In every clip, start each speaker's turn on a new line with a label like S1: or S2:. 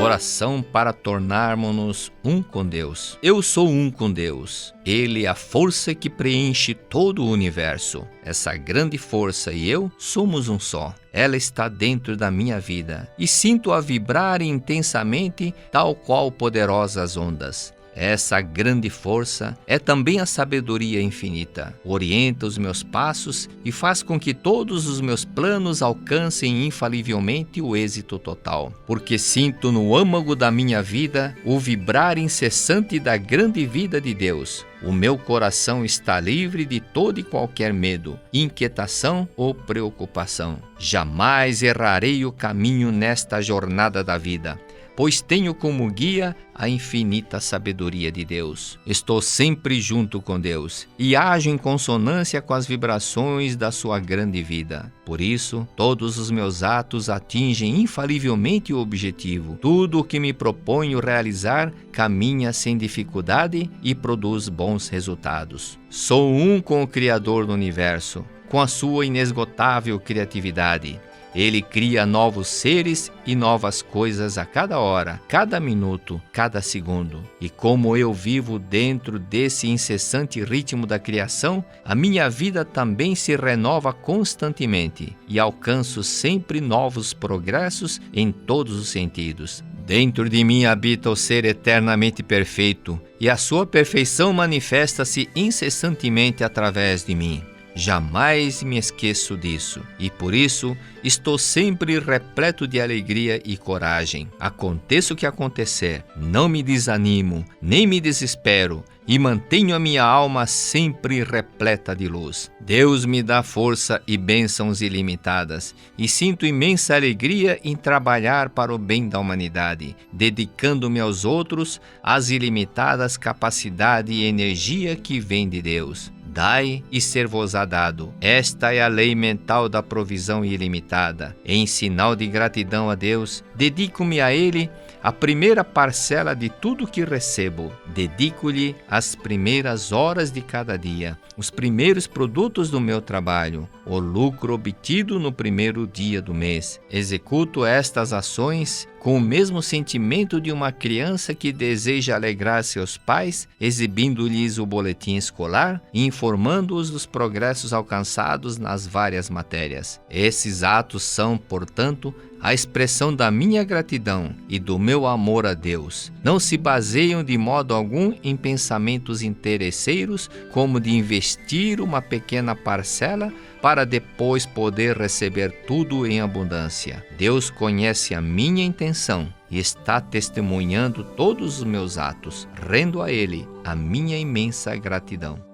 S1: Oração para tornarmos-nos um com Deus. Eu sou um com Deus. Ele é a força que preenche todo o universo. Essa grande força e eu somos um só. Ela está dentro da minha vida e sinto-a vibrar intensamente, tal qual poderosas ondas. Essa grande força é também a sabedoria infinita. Orienta os meus passos e faz com que todos os meus planos alcancem infalivelmente o êxito total. Porque sinto no âmago da minha vida o vibrar incessante da grande vida de Deus. O meu coração está livre de todo e qualquer medo, inquietação ou preocupação. Jamais errarei o caminho nesta jornada da vida, pois tenho como guia a infinita sabedoria de Deus. Estou sempre junto com Deus e ajo em consonância com as vibrações da sua grande vida. Por isso, todos os meus atos atingem infalivelmente o objetivo. Tudo o que me proponho realizar caminha sem dificuldade e produz bons resultados. Sou um com o Criador do Universo, com a sua inesgotável criatividade. Ele cria novos seres e novas coisas a cada hora, cada minuto, cada segundo. E como eu vivo dentro desse incessante ritmo da criação, a minha vida também se renova constantemente e alcanço sempre novos progressos em todos os sentidos. Dentro de mim habita o ser eternamente perfeito e a sua perfeição manifesta-se incessantemente através de mim. Jamais me esqueço disso e, por isso, estou sempre repleto de alegria e coragem. Aconteça o que acontecer, não me desanimo, nem me desespero e mantenho a minha alma sempre repleta de luz. Deus me dá força e bênçãos ilimitadas e sinto imensa alegria em trabalhar para o bem da humanidade, dedicando-me aos outros as ilimitadas capacidade e energia que vem de Deus. Dai e ser-vos-á dado. Esta é a lei mental da provisão ilimitada. Em sinal de gratidão a Deus, dedico-me a Ele a primeira parcela de tudo que recebo. Dedico-lhe as primeiras horas de cada dia, os primeiros produtos do meu trabalho, o lucro obtido no primeiro dia do mês. Executo estas ações com o mesmo sentimento de uma criança que deseja alegrar seus pais, exibindo-lhes o boletim escolar e informando-os dos progressos alcançados nas várias matérias. Esses atos são, portanto, a expressão da minha gratidão e do meu amor a Deus. Não se baseiam de modo algum em pensamentos interesseiros, como de investir uma pequena parcela para depois poder receber tudo em abundância. Deus conhece a minha intenção e está testemunhando todos os meus atos. Rendo a Ele a minha imensa gratidão.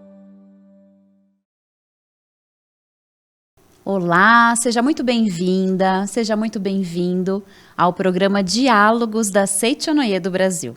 S2: Olá, seja muito bem-vinda, seja muito bem-vindo ao programa Diálogos da Seichonoye do Brasil.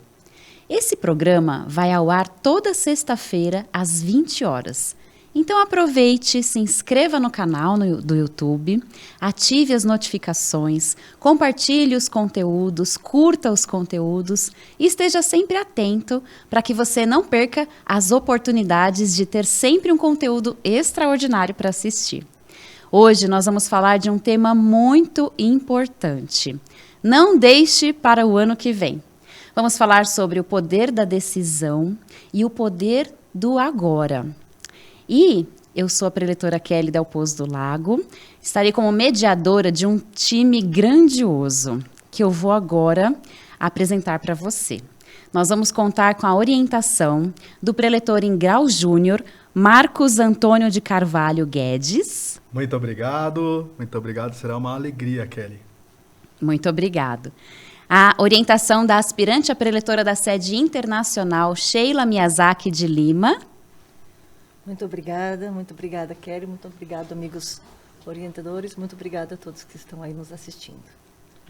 S2: Esse programa vai ao ar toda sexta-feira às 20 horas. Então aproveite, se inscreva no canal do YouTube, ative as notificações, compartilhe os conteúdos, curta os conteúdos e esteja sempre atento para que você não perca as oportunidades de ter sempre um conteúdo extraordinário para assistir. Hoje nós vamos falar de um tema muito importante. Não deixe para o ano que vem. Vamos falar sobre o poder da decisão e o poder do agora. E eu sou a preletora Kelly Del Pozo do Lago, estarei como mediadora de um time grandioso que eu vou agora apresentar para você. Nós vamos contar com a orientação do preletor em grau júnior, Marcos Antônio de Carvalho Guedes.
S3: Muito obrigado, será uma alegria, Kelly.
S2: Muito obrigado. A orientação da aspirante a preletora da sede internacional, Sheila Miyazaki de Lima.
S4: Muito obrigada, Kelly, muito obrigado, amigos orientadores, muito obrigada a todos que estão aí nos assistindo.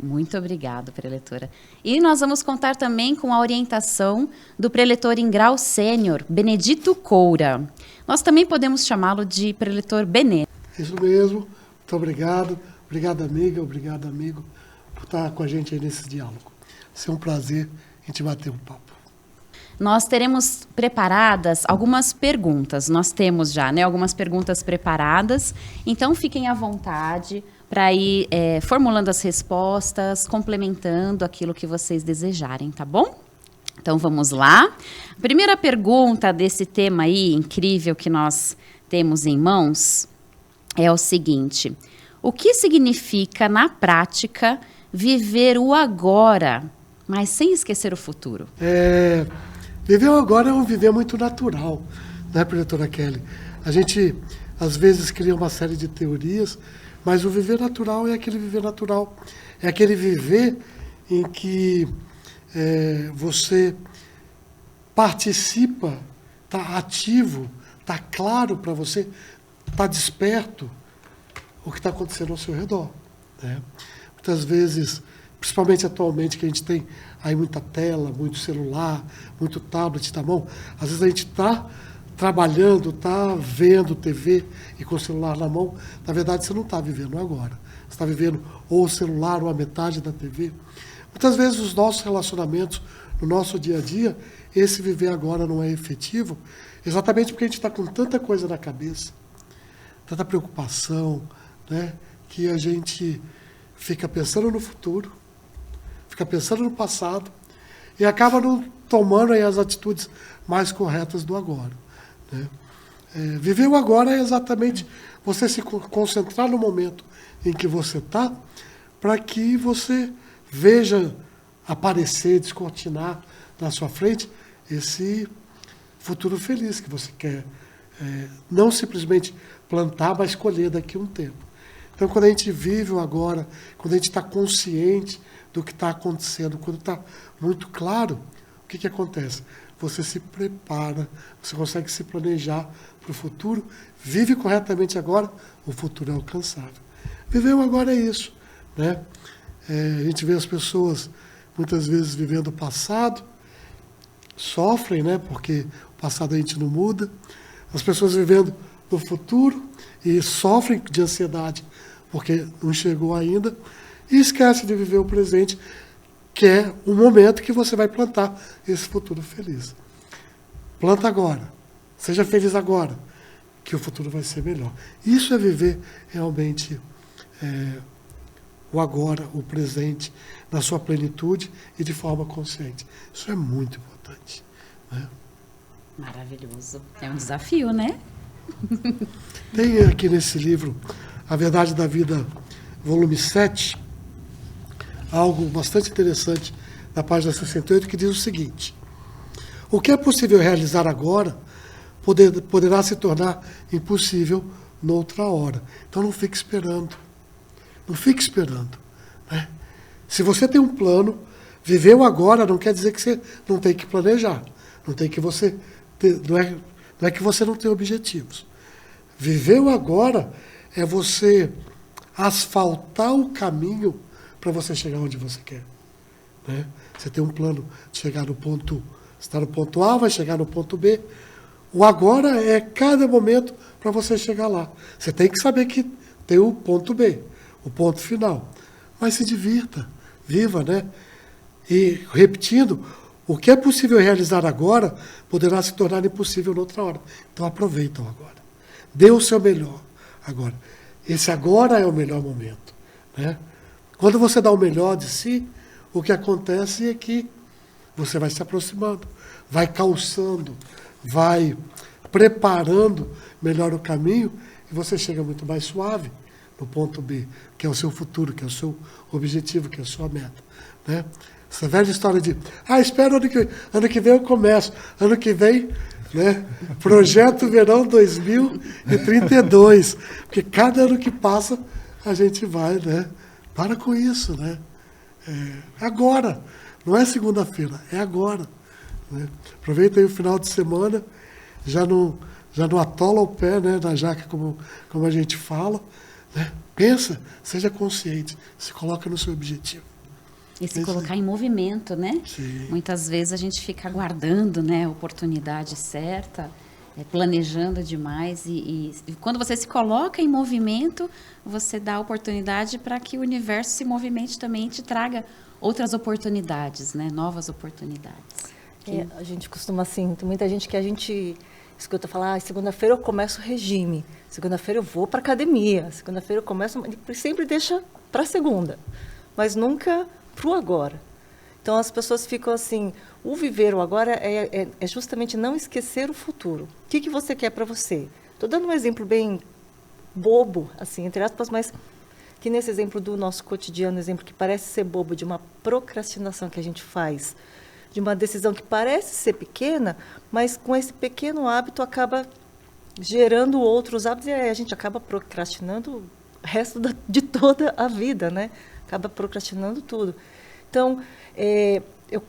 S2: Muito obrigada, preletora. E nós vamos contar também com a orientação do preletor em grau sênior, Benedito Coura. Nós também podemos chamá-lo de preletor Benê.
S5: Isso mesmo, muito obrigado. Obrigado, amiga, obrigado, amigo, por estar com a gente aí nesse diálogo. Vai ser um prazer a gente bater um papo.
S2: Nós teremos preparadas algumas perguntas. Nós temos já, algumas perguntas preparadas. Então, fiquem à vontade. para ir formulando as respostas, complementando aquilo que vocês desejarem, tá bom? Então, vamos lá. A primeira pergunta desse tema aí, incrível, que nós temos em mãos, é o seguinte: o que significa, na prática, viver o agora, mas sem esquecer o futuro?
S5: Viver o agora é um viver muito natural, né, professora Kelly? A gente, às vezes, cria uma série de teorias, mas o viver natural é aquele viver natural. É aquele viver em que você participa, está ativo, está claro para você, está desperto o que está acontecendo ao seu redor, né? Muitas vezes, principalmente atualmente, que a gente tem aí muita tela, muito celular, muito tablet na mão, às vezes a gente está trabalhando, está vendo TV e com o celular na mão, na verdade você não está vivendo agora. Você está vivendo ou o celular ou a metade da TV. Muitas vezes os nossos relacionamentos, no nosso dia a dia, esse viver agora não é efetivo, exatamente porque a gente está com tanta coisa na cabeça, tanta preocupação, né, que a gente fica pensando no futuro, fica pensando no passado e acaba não tomando aí as atitudes mais corretas do agora, né? Viver o agora é exatamente você se concentrar no momento em que você está, para que você veja aparecer, descortinar na sua frente esse futuro feliz que você quer, não simplesmente plantar, mas colher daqui a um tempo. Então, quando a gente vive o agora, quando a gente está consciente do que está acontecendo, quando está muito claro, o que acontece? Você se prepara, você consegue se planejar para o futuro, vive corretamente agora, o futuro é alcançável. Viver o agora é isso, né? A gente vê as pessoas muitas vezes vivendo o passado, sofrem, né? Porque o passado a gente não muda. As pessoas vivendo no futuro e sofrem de ansiedade porque não chegou ainda, e esquece de viver o presente, que é o momento que você vai plantar esse futuro feliz. Planta agora, seja feliz agora, que o futuro vai ser melhor. Isso é viver realmente o agora, o presente, na sua plenitude e de forma consciente. Isso é muito importante, né?
S2: Maravilhoso. É um desafio, né?
S5: Tem aqui nesse livro, A Verdade da Vida, volume 7, algo bastante interessante, na página 68, que diz o seguinte: o que é possível realizar agora poderá se tornar impossível noutra hora. Então não fique esperando. Não fique esperando, né? Se você tem um plano, viver o agora não quer dizer que você não tem que planejar. Não tem que você ter, não é que você não tem objetivos. Viver o agora é você asfaltar o caminho para você chegar onde você quer, né? Você tem um plano de chegar no ponto, você está no ponto A, vai chegar no ponto B. O agora é cada momento para você chegar lá. Você tem que saber que tem o ponto B, o ponto final. Mas se divirta, viva, né? E repetindo, o que é possível realizar agora poderá se tornar impossível noutra hora. Então aproveita o agora. Dê o seu melhor agora. Esse agora é o melhor momento, né? Quando você dá o melhor de si, o que acontece é que você vai se aproximando, vai calçando, vai preparando melhor o caminho e você chega muito mais suave no ponto B, que é o seu futuro, que é o seu objetivo, que é a sua meta, né? Essa velha história de, espero ano que vem eu começo, ano que vem, né? Projeto Verão 2032, porque cada ano que passa a gente vai, né? Para com isso, né? Agora, não é segunda-feira, é agora, né? Aproveita aí o final de semana, já não atola o pé, né, na jaca, como a gente fala, né? Pensa, seja consciente, se coloca no seu objetivo.
S2: E se colocar em movimento, né?
S5: Sim.
S2: Muitas vezes a gente fica aguardando, né, a oportunidade certa, planejando demais. E quando você se coloca em movimento, você dá a oportunidade para que o universo se movimente também e te traga outras oportunidades, né? Novas oportunidades.
S4: A gente costuma assim, tem muita gente que a gente escuta falar, segunda-feira eu começo o regime, segunda-feira eu vou para academia, segunda-feira eu começo... Ele sempre deixa para segunda, mas nunca para o agora. Então, as pessoas ficam assim, o viver o agora é justamente não esquecer o futuro. O que você quer para você? Estou dando um exemplo bem bobo, assim, entre aspas, mas que nesse exemplo do nosso cotidiano, exemplo que parece ser bobo, de uma procrastinação que a gente faz, de uma decisão que parece ser pequena, mas com esse pequeno hábito acaba gerando outros hábitos e a gente acaba procrastinando o resto de toda a vida, né? Acaba procrastinando tudo. Então,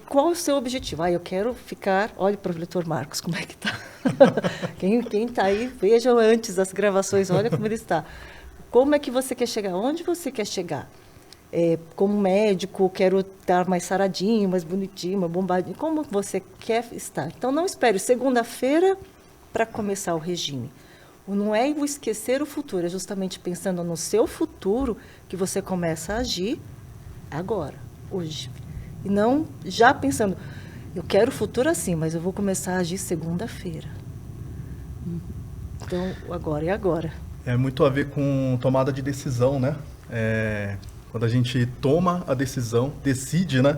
S4: qual é o seu objetivo? Eu quero ficar... Olha para o Dr. Marcos, como é que está. Quem está aí, veja antes das gravações, olha como ele está. Como é que você quer chegar? Onde você quer chegar? Como médico, quero estar mais saradinho, mais bonitinho, mais bombadinho. Como você quer estar? Então, não espere segunda-feira para começar o regime. Não é o esquecer o futuro, é justamente pensando no seu futuro que você começa a agir agora, hoje. E não já pensando, eu quero o futuro assim, mas eu vou começar a agir segunda-feira. Então, agora é agora.
S3: É muito a ver com tomada de decisão, né? Quando a gente toma a decisão, decide, né,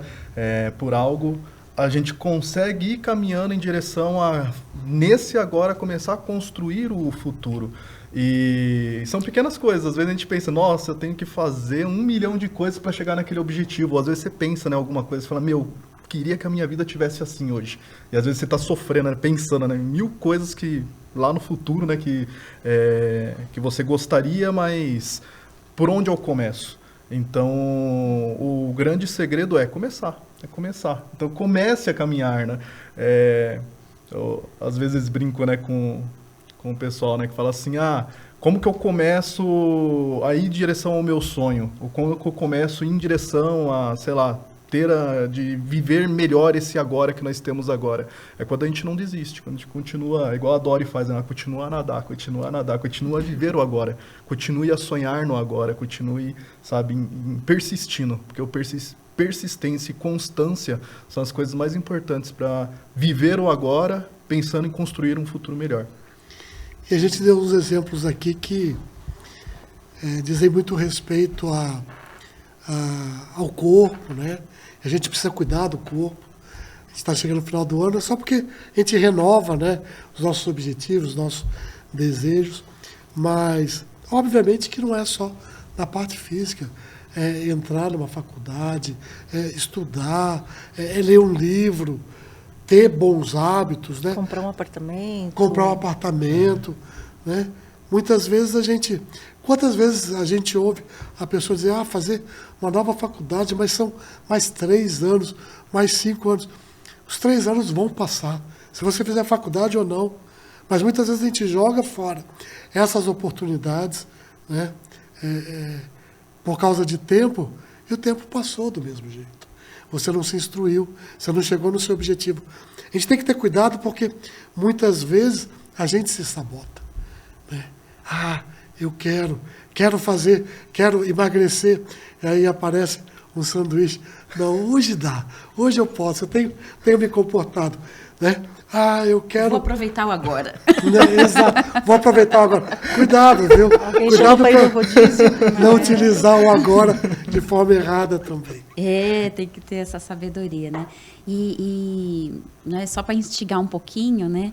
S3: por algo, a gente consegue ir caminhando em direção a, nesse agora, começar a construir o futuro. E são pequenas coisas. Às vezes a gente pensa, nossa, eu tenho que fazer 1 milhão de coisas para chegar naquele objetivo. Às vezes você pensa, né, alguma coisa e fala, queria que a minha vida tivesse assim hoje. E às vezes você está sofrendo, né, pensando, né, 1000 coisas que lá no futuro, né, que você gostaria, mas por onde eu começo? Então, o grande segredo é começar. Então, comece a caminhar, né? Eu, às vezes, brinco, né, com o pessoal, né, que fala assim, como que eu começo a ir em direção ao meu sonho? Ou como que eu começo a ir em direção a, sei lá, de viver melhor esse agora que nós temos agora? É quando a gente não desiste, quando a gente continua, igual a Dory faz, né? Continua a nadar, continua a viver o agora, continue a sonhar no agora, continue, sabe, persistindo, porque persistência e constância são as coisas mais importantes para viver o agora, pensando em construir um futuro melhor.
S5: E a gente deu uns exemplos aqui que dizem muito respeito ao corpo, né? A gente precisa cuidar do corpo. A gente está chegando no final do ano, é só porque a gente renova, né, os nossos objetivos, os nossos desejos, mas obviamente que não é só na parte física. Entrar numa faculdade, estudar, ler um livro, ter bons hábitos, né?
S4: Comprar um apartamento.
S5: Né? Muitas vezes quantas vezes a gente ouve a pessoa dizer, fazer uma nova faculdade, mas são mais 3 anos, mais 5 anos. Os 3 anos vão passar, se você fizer faculdade ou não. Mas muitas vezes a gente joga fora essas oportunidades, né? Por causa de tempo, e o tempo passou do mesmo jeito. Você não se instruiu, você não chegou no seu objetivo. A gente tem que ter cuidado porque muitas vezes a gente se sabota, né? Eu quero emagrecer, e aí aparece um sanduíche. Não, hoje dá, hoje eu posso, eu tenho me comportado, né? Eu quero...
S2: Vou aproveitar o agora.
S5: Né? Exato, vou aproveitar o agora. Cuidado, viu? Cuidado para não utilizar o agora de forma errada também.
S2: Tem que ter essa sabedoria, né? E né, só para instigar um pouquinho, né?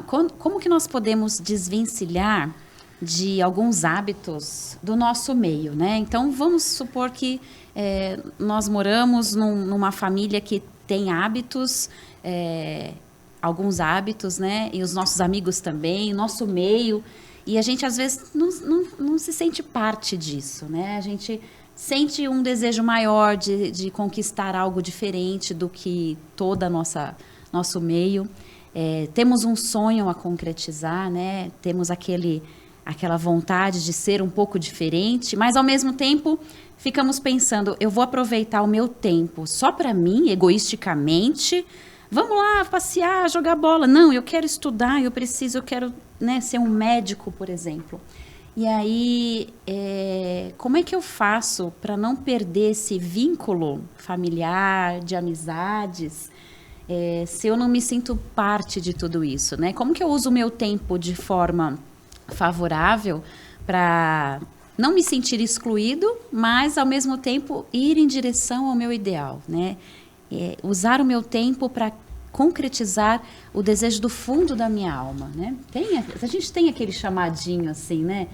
S2: Como que nós podemos desvencilhar de alguns hábitos do nosso meio, né? Então, vamos supor que nós moramos numa família que tem hábitos, alguns hábitos, né? E os nossos amigos também, o nosso meio, e a gente às vezes não se sente parte disso, né? A gente sente um desejo maior de conquistar algo diferente do que toda nosso meio. Temos um sonho a concretizar, né? Temos aquela vontade de ser um pouco diferente, mas ao mesmo tempo ficamos pensando, eu vou aproveitar o meu tempo só para mim, egoisticamente. Vamos lá passear, jogar bola. Não, eu quero estudar, eu quero, né, ser um médico, por exemplo. E aí, como é que eu faço para não perder esse vínculo familiar, de amizades, se eu não me sinto parte de tudo isso, né? Como que eu uso o meu tempo de forma favorável para não me sentir excluído, mas ao mesmo tempo ir em direção ao meu ideal, né? Usar o meu tempo para concretizar o desejo do fundo da minha alma, né? A gente tem aquele chamadinho assim, né?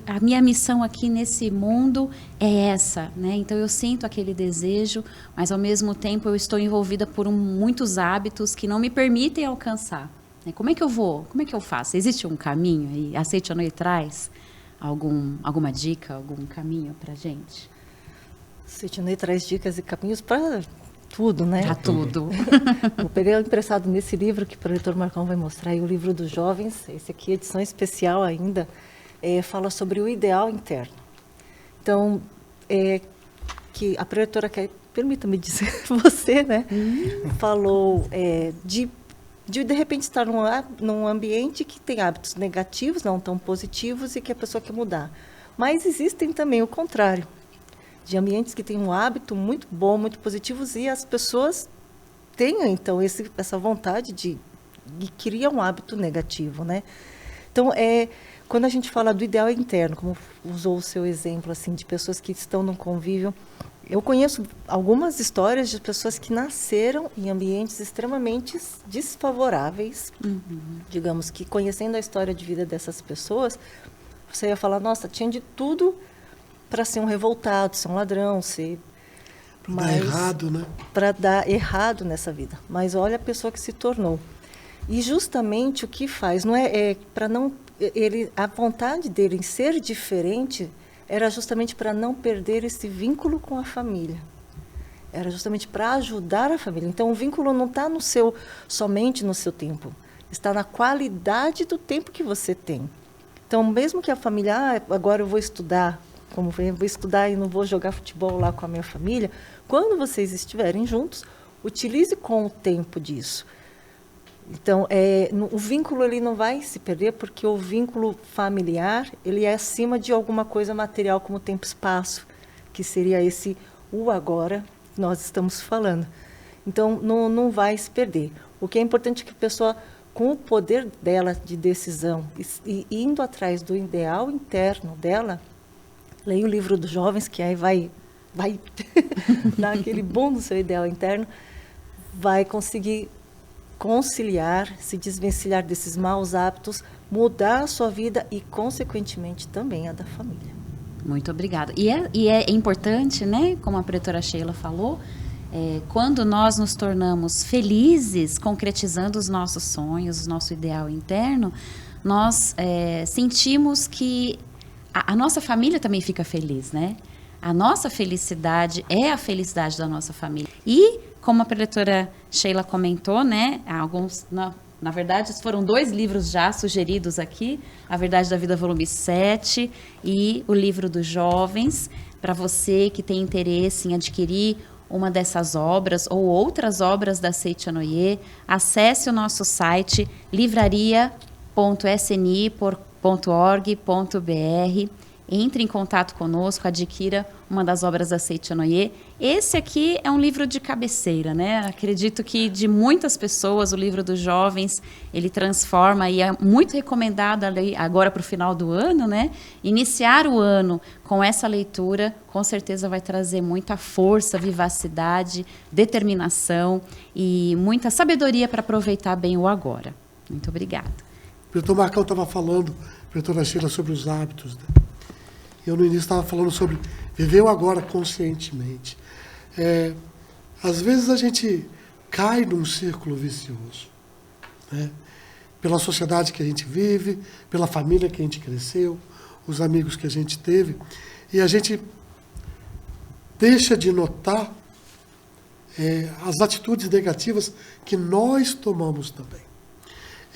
S2: A minha missão aqui nesse mundo é essa, né? Então eu sinto aquele desejo, mas ao mesmo tempo eu estou envolvida por muitos hábitos que não me permitem alcançar. Né? Como é que eu vou? Como é que eu faço? Existe um caminho aí? A Seitinoye traz alguma dica, algum caminho para gente?
S4: Seitinoye traz dicas e caminhos para tudo, né?
S2: Para tudo.
S4: Eu peguei emprestado nesse livro que o professor Marcão vai mostrar, aí, o livro dos jovens, esse aqui é edição especial ainda, fala sobre o ideal interno. Então, que a professora, permita-me dizer, você, né, falou de repente estar num ambiente que tem hábitos negativos, não tão positivos, e que a pessoa quer mudar. Mas existem também o contrário, de ambientes que têm um hábito muito bom, muito positivos, e as pessoas têm, então, essa vontade de criar um hábito negativo, né? Então, quando a gente fala do ideal interno, como usou o seu exemplo, assim, de pessoas que estão num convívio, eu conheço algumas histórias de pessoas que nasceram em ambientes extremamente desfavoráveis, digamos que, conhecendo a história de vida dessas pessoas, você ia falar, nossa, tinha de tudo para ser um revoltado, ser um ladrão, ser...
S5: Para dar errado, né?
S4: Para dar errado nessa vida. Mas olha a pessoa que se tornou. E justamente o que faz, não para não... a vontade dele em ser diferente era justamente para não perder esse vínculo com a família. Era justamente para ajudar a família. Então, o vínculo não está somente no seu tempo. Está na qualidade do tempo que você tem. Então, mesmo que a família, agora eu vou estudar, vou estudar e não vou jogar futebol lá com a minha família, quando vocês estiverem juntos, utilize com o tempo disso. Então, o vínculo ele não vai se perder, porque o vínculo familiar ele é acima de alguma coisa material, como tempo e espaço, que seria o agora que nós estamos falando. Então, não vai se perder. O que é importante é que a pessoa, com o poder dela de decisão, e indo atrás do ideal interno dela, leia o livro dos jovens, que aí vai dar aquele boom no seu ideal interno, vai conseguir conciliar, se desvencilhar desses maus hábitos, mudar a sua vida e, consequentemente, também a da família.
S2: Muito obrigada. E é importante, né, como a professora Sheila falou, quando nós nos tornamos felizes, concretizando os nossos sonhos, o nosso ideal interno, nós sentimos que a nossa família também fica feliz, né? A nossa felicidade é a felicidade da nossa família. E, como a professora Sheila comentou, né, na verdade, foram 2 livros já sugeridos aqui, A Verdade da Vida, volume 7, e o livro dos jovens, para você que tem interesse em adquirir uma dessas obras ou outras obras da Seitinoye, acesse o nosso site livraria.sni.org.br, entre em contato conosco, adquira uma das obras da Seitinoye. Esse aqui é um livro de cabeceira, né? Acredito que de muitas pessoas, o livro dos jovens, ele transforma e é muito recomendado agora para o final do ano, né? Iniciar o ano com essa leitura, com certeza vai trazer muita força, vivacidade, determinação e muita sabedoria para aproveitar bem o agora. Muito obrigada.
S5: O professor Marcão estava falando, professora Sheila, sobre os hábitos, né? Eu no início estava falando sobre viver o agora conscientemente. Às vezes a gente cai num círculo vicioso, né? Pela sociedade que a gente vive, pela família que a gente cresceu, os amigos que a gente teve, e a gente deixa de notar as atitudes negativas que nós tomamos também.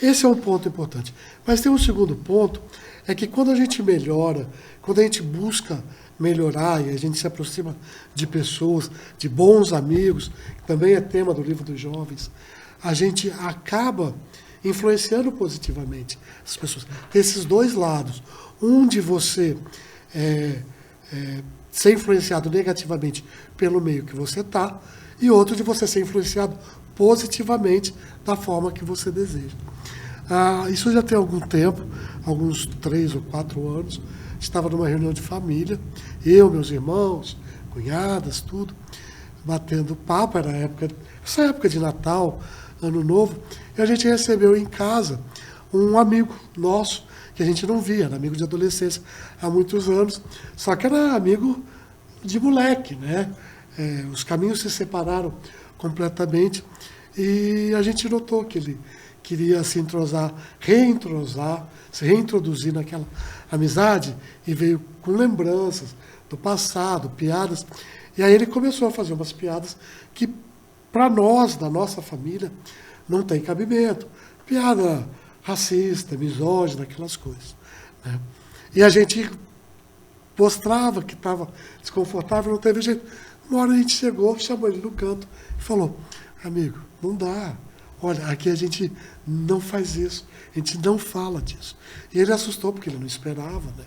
S5: Esse é um ponto importante. Mas tem um segundo ponto, é que quando a gente melhora, quando a gente busca melhorar e a gente se aproxima de pessoas, de bons amigos, que também é tema do livro dos jovens, a gente acaba influenciando positivamente as pessoas. Tem esses 2 lados. Um de você ser influenciado negativamente pelo meio que você está, e outro de você ser influenciado positivamente da forma que você deseja. Isso já tem algum tempo, alguns 3 ou 4 anos. Estava numa reunião de família, eu, meus irmãos, cunhadas, tudo, batendo papo. Era essa época de Natal, Ano Novo, e a gente recebeu em casa um amigo nosso, que a gente não via, era amigo de adolescência há muitos anos, só que era amigo de moleque, né? Os caminhos se separaram completamente, e a gente notou que ele queria se entrosar, se reintroduzir naquela amizade, e veio com lembranças do passado, piadas. E aí ele começou a fazer umas piadas que, para nós, da nossa família, não tem cabimento. Piada racista, misógina, aquelas coisas, né? E a gente mostrava que estava desconfortável, não teve jeito. Uma hora a gente chegou, chamou ele no canto e falou: amigo, não dá. Olha, aqui a gente não faz isso, a gente não fala disso. E ele assustou, porque ele não esperava, né?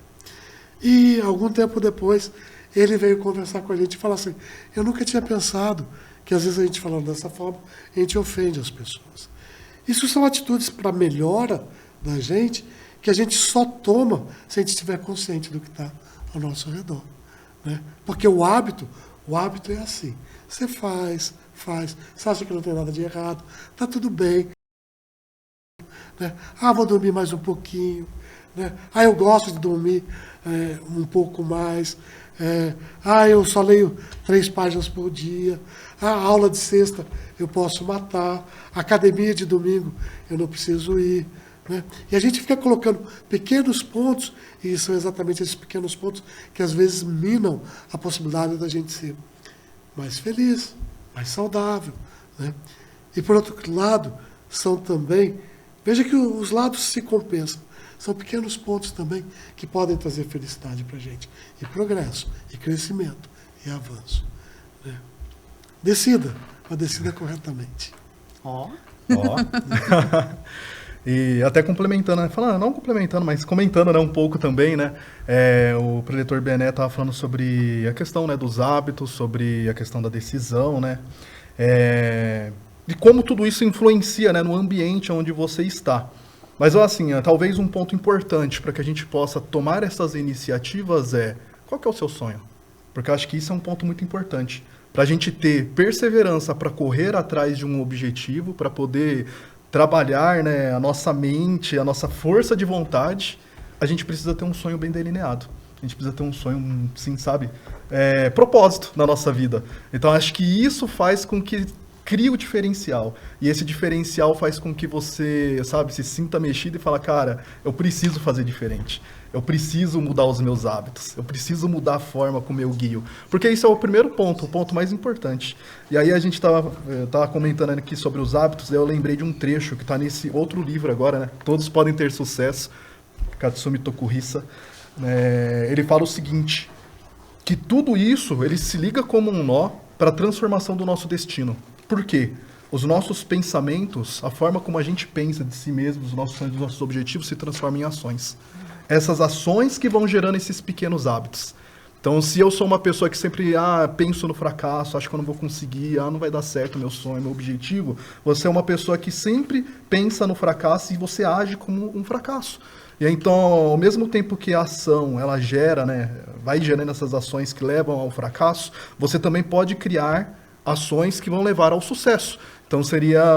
S5: E algum tempo depois, ele veio conversar com a gente e falar assim: eu nunca tinha pensado que às vezes a gente falando dessa forma, a gente ofende as pessoas. Isso são atitudes para melhora da gente, que a gente só toma se a gente estiver consciente do que está ao nosso redor, né? Porque o hábito é assim. Você faz, você acha que não tem nada de errado, está tudo bem, né? Vou dormir mais um pouquinho, né? Eu gosto de dormir um pouco mais, eu só leio 3 páginas por dia, a aula de sexta eu posso matar, a academia de domingo eu não preciso ir, né? E a gente fica colocando pequenos pontos, e são exatamente esses pequenos pontos que às vezes minam a possibilidade da gente ser mais feliz, mais saudável, né? E por outro lado, são também, veja que os lados se compensam, são pequenos pontos também que podem trazer felicidade para a gente, e progresso, e crescimento, e avanço, né? Decida, mas decida corretamente.
S3: Ó. E até complementando, né? Não complementando, mas comentando, né, um pouco também, né? O preletor Bené estava falando sobre a questão, né, dos hábitos, sobre a questão da decisão, né? De como tudo isso influencia, né, no ambiente onde você está. Mas, assim, talvez um ponto importante para que a gente possa tomar essas iniciativas qual que é o seu sonho? Porque eu acho que isso é um ponto muito importante. Para a gente ter perseverança para correr atrás de um objetivo, para poder trabalhar, né, a nossa mente, a nossa força de vontade, a gente precisa ter um sonho bem delineado. A gente precisa ter um sonho, sim, sabe? Propósito na nossa vida. Então, acho que isso faz com que crie o diferencial. E esse diferencial faz com que você, sabe, se sinta mexido e fala: cara, eu preciso fazer diferente. Eu preciso mudar os meus hábitos. Eu preciso mudar a forma como eu guio. Porque isso é o primeiro ponto, o ponto mais importante. E aí a gente estava comentando aqui sobre os hábitos, eu lembrei de um trecho que está nesse outro livro agora, né? Todos Podem Ter Sucesso, Katsumi Tokuhisa. Ele fala o seguinte, que tudo isso, ele se liga como um nó para a transformação do nosso destino. Por quê? Os nossos pensamentos, a forma como a gente pensa de si mesmo, dos nossos sonhos, dos nossos objetivos, se transformam em ações. Essas ações que vão gerando esses pequenos hábitos. Então, se eu sou uma pessoa que sempre penso no fracasso, acho que eu não vou conseguir, não vai dar certo o meu sonho, meu objetivo, você é uma pessoa que sempre pensa no fracasso e você age como um fracasso. E então, ao mesmo tempo que a ação, ela gera, né, vai gerando essas ações que levam ao fracasso, você também pode criar ações que vão levar ao sucesso. Então seria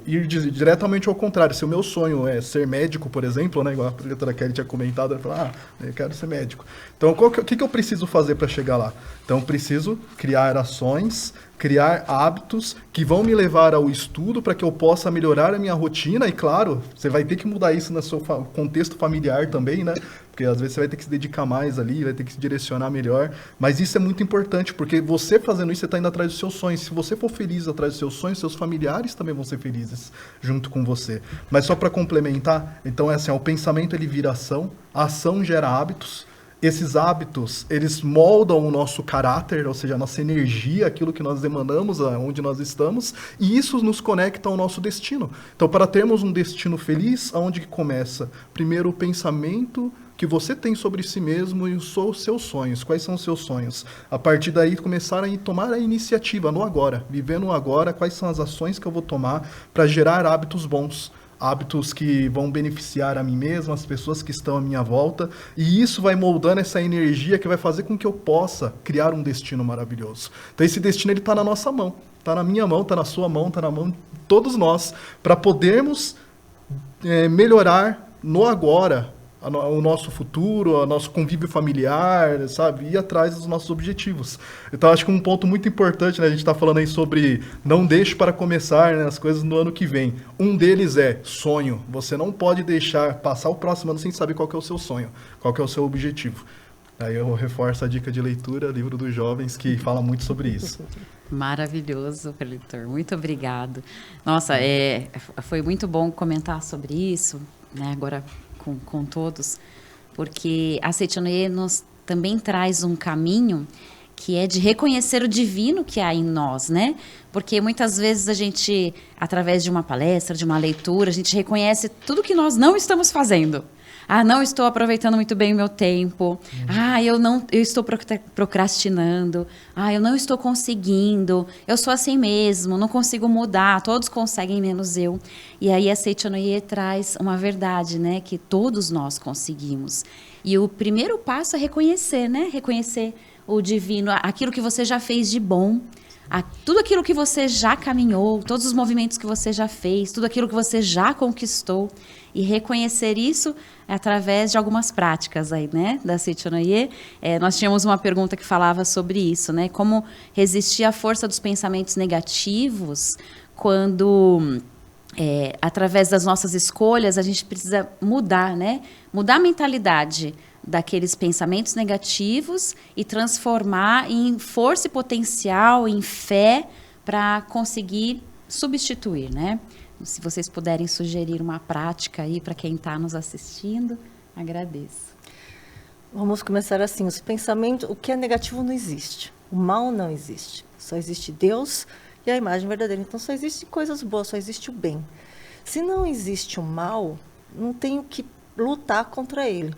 S3: ir diretamente ao contrário. Se o meu sonho é ser médico, por exemplo, né, igual a professora Kelly tinha comentado, ela falou, eu quero ser médico. Então, o que eu preciso fazer para chegar lá? Então, eu preciso criar ações, criar hábitos que vão me levar ao estudo para que eu possa melhorar a minha rotina. E, claro, você vai ter que mudar isso no seu contexto familiar também, né? Porque às vezes você vai ter que se dedicar mais ali, vai ter que se direcionar melhor. Mas isso é muito importante, porque você fazendo isso, você está indo atrás dos seus sonhos. Se você for feliz atrás dos seus sonhos, seus familiares também vão ser felizes junto com você. Mas só para complementar, então o pensamento ele vira ação, a ação gera hábitos, esses hábitos, eles moldam o nosso caráter, ou seja, a nossa energia, aquilo que nós emanamos, aonde nós estamos, e isso nos conecta ao nosso destino. Então, para termos um destino feliz, aonde que começa? Primeiro, o pensamento que você tem sobre si mesmo e os seus sonhos. Quais são os seus sonhos? A partir daí, começar a tomar a iniciativa no agora, viver no agora, quais são as ações que eu vou tomar para gerar hábitos bons. Hábitos que vão beneficiar a mim mesmo, as pessoas que estão à minha volta, e isso vai moldando essa energia que vai fazer com que eu possa criar um destino maravilhoso. Então esse destino está na nossa mão, está na minha mão, está na sua mão, está na mão de todos nós, para podermos melhorar no agora o nosso futuro, o nosso convívio familiar, sabe? Ir atrás dos nossos objetivos. Então, acho que um ponto muito importante, né? A gente está falando aí sobre não deixe para começar, né, as coisas no ano que vem. Um deles é sonho. Você não pode deixar passar o próximo ano sem saber qual que é o seu sonho, qual que é o seu objetivo. Aí eu reforço a dica de leitura, livro dos jovens, que fala muito sobre isso.
S2: Maravilhoso, Felitor. Muito obrigado. Nossa, foi muito bom comentar sobre isso, né? Agora com todos, porque a Seitonoye nos também traz um caminho que é de reconhecer o divino que há em nós, né? Porque muitas vezes a gente, através de uma palestra, de uma leitura, a gente reconhece tudo que nós não estamos fazendo. Ah, não estou aproveitando muito bem o meu tempo. Ah, eu estou procrastinando. Ah, eu não estou conseguindo. Eu sou assim mesmo, não consigo mudar. Todos conseguem, menos eu. E aí a Seitonoye traz uma verdade, né? Que todos nós conseguimos. E o primeiro passo é reconhecer, né? Reconhecer o divino, aquilo que você já fez de bom. Tudo aquilo que você já caminhou, todos os movimentos que você já fez, tudo aquilo que você já conquistou, e reconhecer isso através de algumas práticas aí, né, da Seitonoye. Nós tínhamos uma pergunta que falava sobre isso, né, como resistir à força dos pensamentos negativos quando, através das nossas escolhas, a gente precisa mudar, né, mudar a mentalidade daqueles pensamentos negativos e transformar em força e potencial, em fé, para conseguir substituir, né? Se vocês puderem sugerir uma prática aí para quem está nos assistindo, agradeço.
S4: Vamos começar assim, os pensamentos, o que é negativo não existe, o mal não existe, só existe Deus e a imagem verdadeira, então só existe coisas boas, só existe o bem. Se não existe o mal, não tenho que lutar contra ele.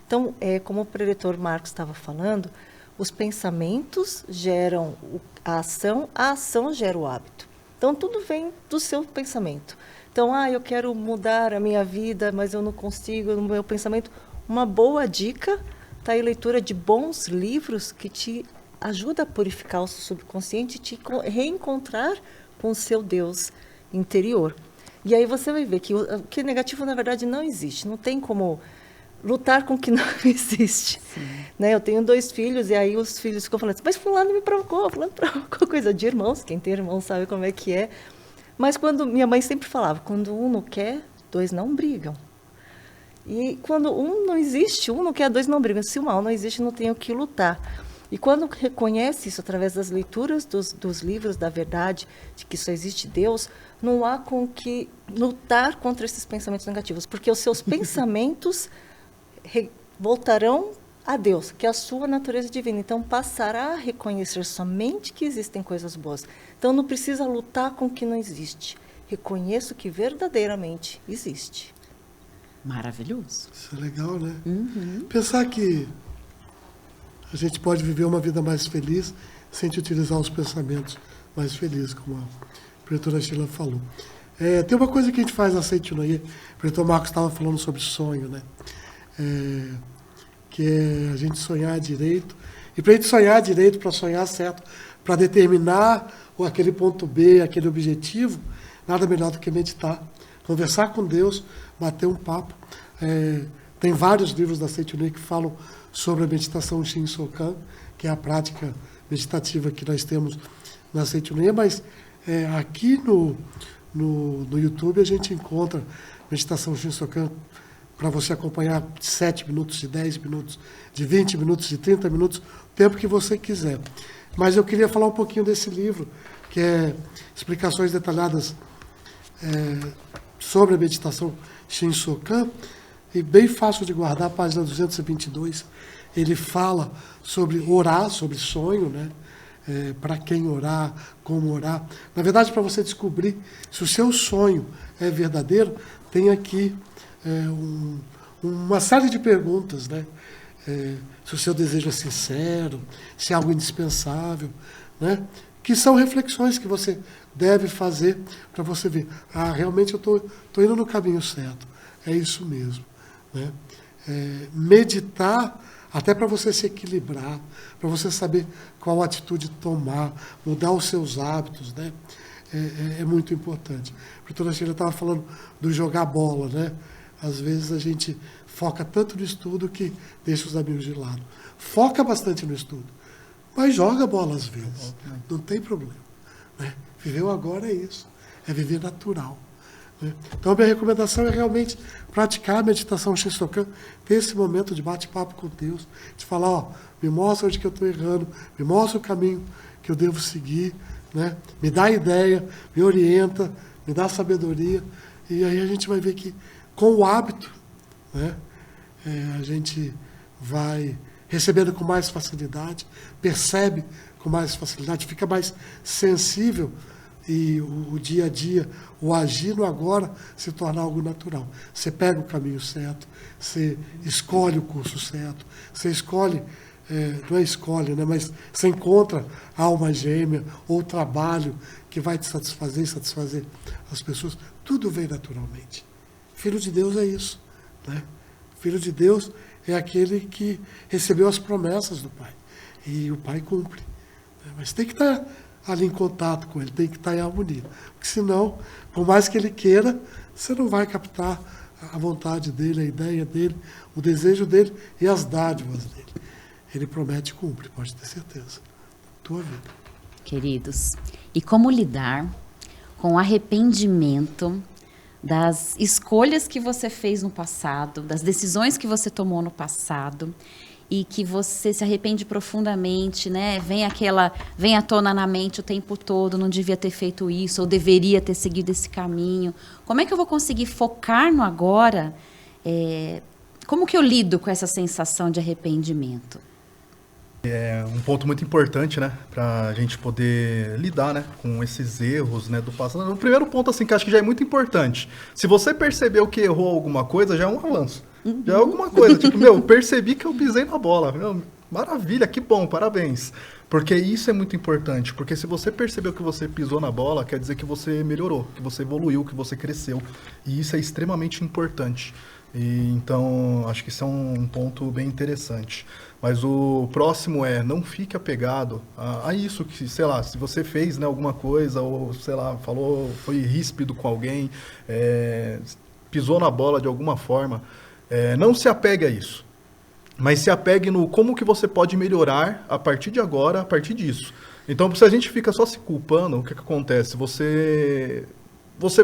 S4: Então, como o preletor Marcos estava falando, os pensamentos geram a ação gera o hábito. Então, tudo vem do seu pensamento. Então, eu quero mudar a minha vida, mas eu não consigo, no meu pensamento. Uma boa dica está aí, leitura de bons livros que te ajuda a purificar o seu subconsciente e te reencontrar com o seu Deus interior. E aí você vai ver que o que é negativo, na verdade, não existe. Não tem como lutar com o que não existe. Né? Eu tenho 2 filhos, e aí os filhos ficam falando assim, mas fulano me provocou, coisa de irmãos, quem tem irmão sabe como é que é. Mas quando minha mãe sempre falava, quando um não quer, 2 não brigam. E quando um não existe, um não quer, 2 não brigam. Se o mal não existe, não tenho que lutar. E quando reconhece isso através das leituras dos livros da verdade, de que só existe Deus, não há com que lutar contra esses pensamentos negativos, porque os seus pensamentos voltarão a Deus, que é a sua natureza divina. Então, passará a reconhecer somente que existem coisas boas. Então, não precisa lutar com o que não existe. Reconheço que verdadeiramente existe.
S2: Maravilhoso.
S5: Isso é legal, né?
S2: Uhum.
S5: Pensar que a gente pode viver uma vida mais feliz sem utilizar os pensamentos mais felizes, como a preletora Sheila falou. Tem uma coisa que a gente faz na Seitonoye, o preletor Marcos estava falando sobre sonho, né? Que é a gente sonhar direito. E para a gente sonhar direito, para sonhar certo, para determinar aquele ponto B, aquele objetivo, nada melhor do que meditar, conversar com Deus, bater um papo. Tem vários livros da Seitonoye que falam sobre a meditação Shinsokan, que é a prática meditativa que nós temos na Seitonoye, mas aqui no YouTube a gente encontra meditação Shinsokan para você acompanhar de 7 minutos, de 10 minutos, de 20 minutos, de 30 minutos, o tempo que você quiser. Mas eu queria falar um pouquinho desse livro, que é explicações detalhadas sobre a meditação Shinsokan, e bem fácil de guardar, página 222, ele fala sobre orar, sobre sonho, né? Para quem orar, como orar. Na verdade, para você descobrir se o seu sonho é verdadeiro, tem aqui uma série de perguntas, né? Se o seu desejo é sincero, se é algo indispensável, né? Que são reflexões que você deve fazer para você ver, realmente eu estou indo no caminho certo, é isso mesmo, né? Meditar, até para você se equilibrar, para você saber qual atitude tomar, mudar os seus hábitos, né? É muito importante. A professora Sheila estava falando do jogar bola, né? Às vezes a gente foca tanto no estudo que deixa os amigos de lado. Foca bastante no estudo, mas joga bola às vezes, não tem problema, né? Viver o agora é isso, é viver natural, né? Então a minha recomendação é realmente praticar a meditação Shinsokan, ter esse momento de bate-papo com Deus, de falar, me mostra onde que eu estou errando, me mostra o caminho que eu devo seguir, né? Me dá ideia, me orienta, me dá sabedoria, e aí a gente vai ver que com o hábito, né, a gente vai recebendo com mais facilidade, percebe com mais facilidade, fica mais sensível, e o dia a dia, o agir no agora, se torna algo natural. Você pega o caminho certo, você escolhe o curso certo, você escolhe, não é escolhe, né, mas você encontra a alma gêmea ou trabalho que vai te satisfazer e satisfazer as pessoas. Tudo vem naturalmente. Filho de Deus é isso, né? Filho de Deus é aquele que recebeu as promessas do Pai. E o Pai cumpre, né? Mas tem que estar ali em contato com Ele, tem que estar em harmonia. Porque senão, por mais que Ele queira, você não vai captar a vontade dEle, a ideia dEle, o desejo dEle e as dádivas dEle. Ele promete e cumpre, pode ter certeza. Tua vida.
S2: Queridos, e como lidar com o arrependimento das escolhas que você fez no passado, das decisões que você tomou no passado e que você se arrepende profundamente, né? Vem à tona na mente o tempo todo, não devia ter feito isso ou deveria ter seguido esse caminho. Como é que eu vou conseguir focar no agora? Como que eu lido com essa sensação de arrependimento?
S3: É um ponto muito importante, né, para a gente poder lidar, né, com esses erros, né, do passado. O primeiro ponto, assim, que acho que já é muito importante. Se você percebeu que errou alguma coisa, já é um avanço. Já é alguma coisa. Tipo, percebi que eu pisei na bola. Maravilha, que bom, parabéns. Porque isso é muito importante. Porque se você percebeu que você pisou na bola, quer dizer que você melhorou, que você evoluiu, que você cresceu. E isso é extremamente importante. Então, acho que isso é um ponto bem interessante. Mas o próximo não fique apegado a isso, que, sei lá, se você fez, né, alguma coisa, ou, sei lá, foi ríspido com alguém, pisou na bola de alguma forma, não se apegue a isso. Mas se apegue no como que você pode melhorar a partir de agora, a partir disso. Então, se a gente fica só se culpando, o que acontece? Você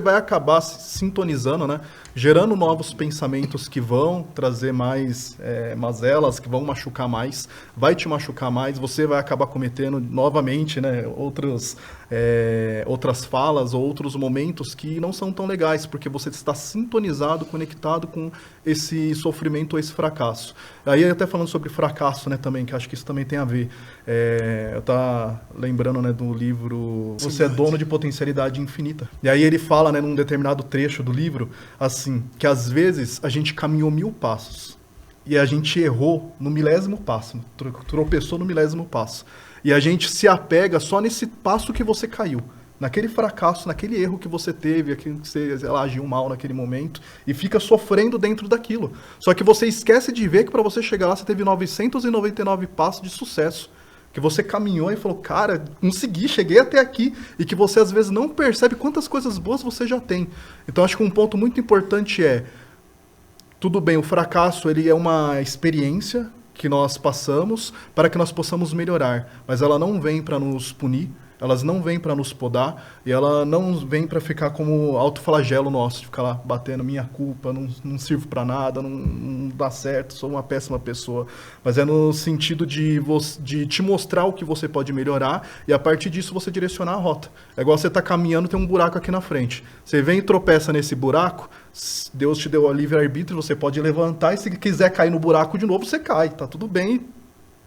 S3: vai acabar se sintonizando, né? Gerando novos pensamentos que vão trazer mais mazelas, que vão machucar mais, vai te machucar mais, você vai acabar cometendo novamente, né, outras falas ou outros momentos que não são tão legais, porque você está sintonizado, conectado com esse sofrimento ou esse fracasso. Aí até falando sobre fracasso, né, também, que acho que isso também tem a ver. Eu estava lembrando, né, do livro Você é Dono de Potencialidade Infinita. E aí ele fala, né, num determinado trecho do livro, assim, que às vezes a gente caminhou 1000 passos e a gente errou no 1000º passo, tropeçou no 1000º passo. E a gente se apega só nesse passo que você caiu, naquele fracasso, naquele erro que você teve, aquilo que você, sei lá, agiu mal naquele momento, e fica sofrendo dentro daquilo. Só que você esquece de ver que para você chegar lá você teve 999 passos de sucesso. Que você caminhou e falou, cara, consegui, cheguei até aqui, e que você às vezes não percebe quantas coisas boas você já tem. Então acho que um ponto muito importante tudo bem, o fracasso ele é uma experiência que nós passamos para que nós possamos melhorar, mas ela não vem para nos punir, elas não vêm para nos podar e ela não vem para ficar como autoflagelo nosso, de ficar lá batendo minha culpa, não sirvo para nada, não dá certo, sou uma péssima pessoa. Mas é no sentido de te mostrar o que você pode melhorar e a partir disso você direcionar a rota. É igual você tá caminhando, tem um buraco aqui na frente. Você vem e tropeça nesse buraco, Deus te deu o livre-arbítrio, você pode levantar e se quiser cair no buraco de novo, você cai, tá tudo bem,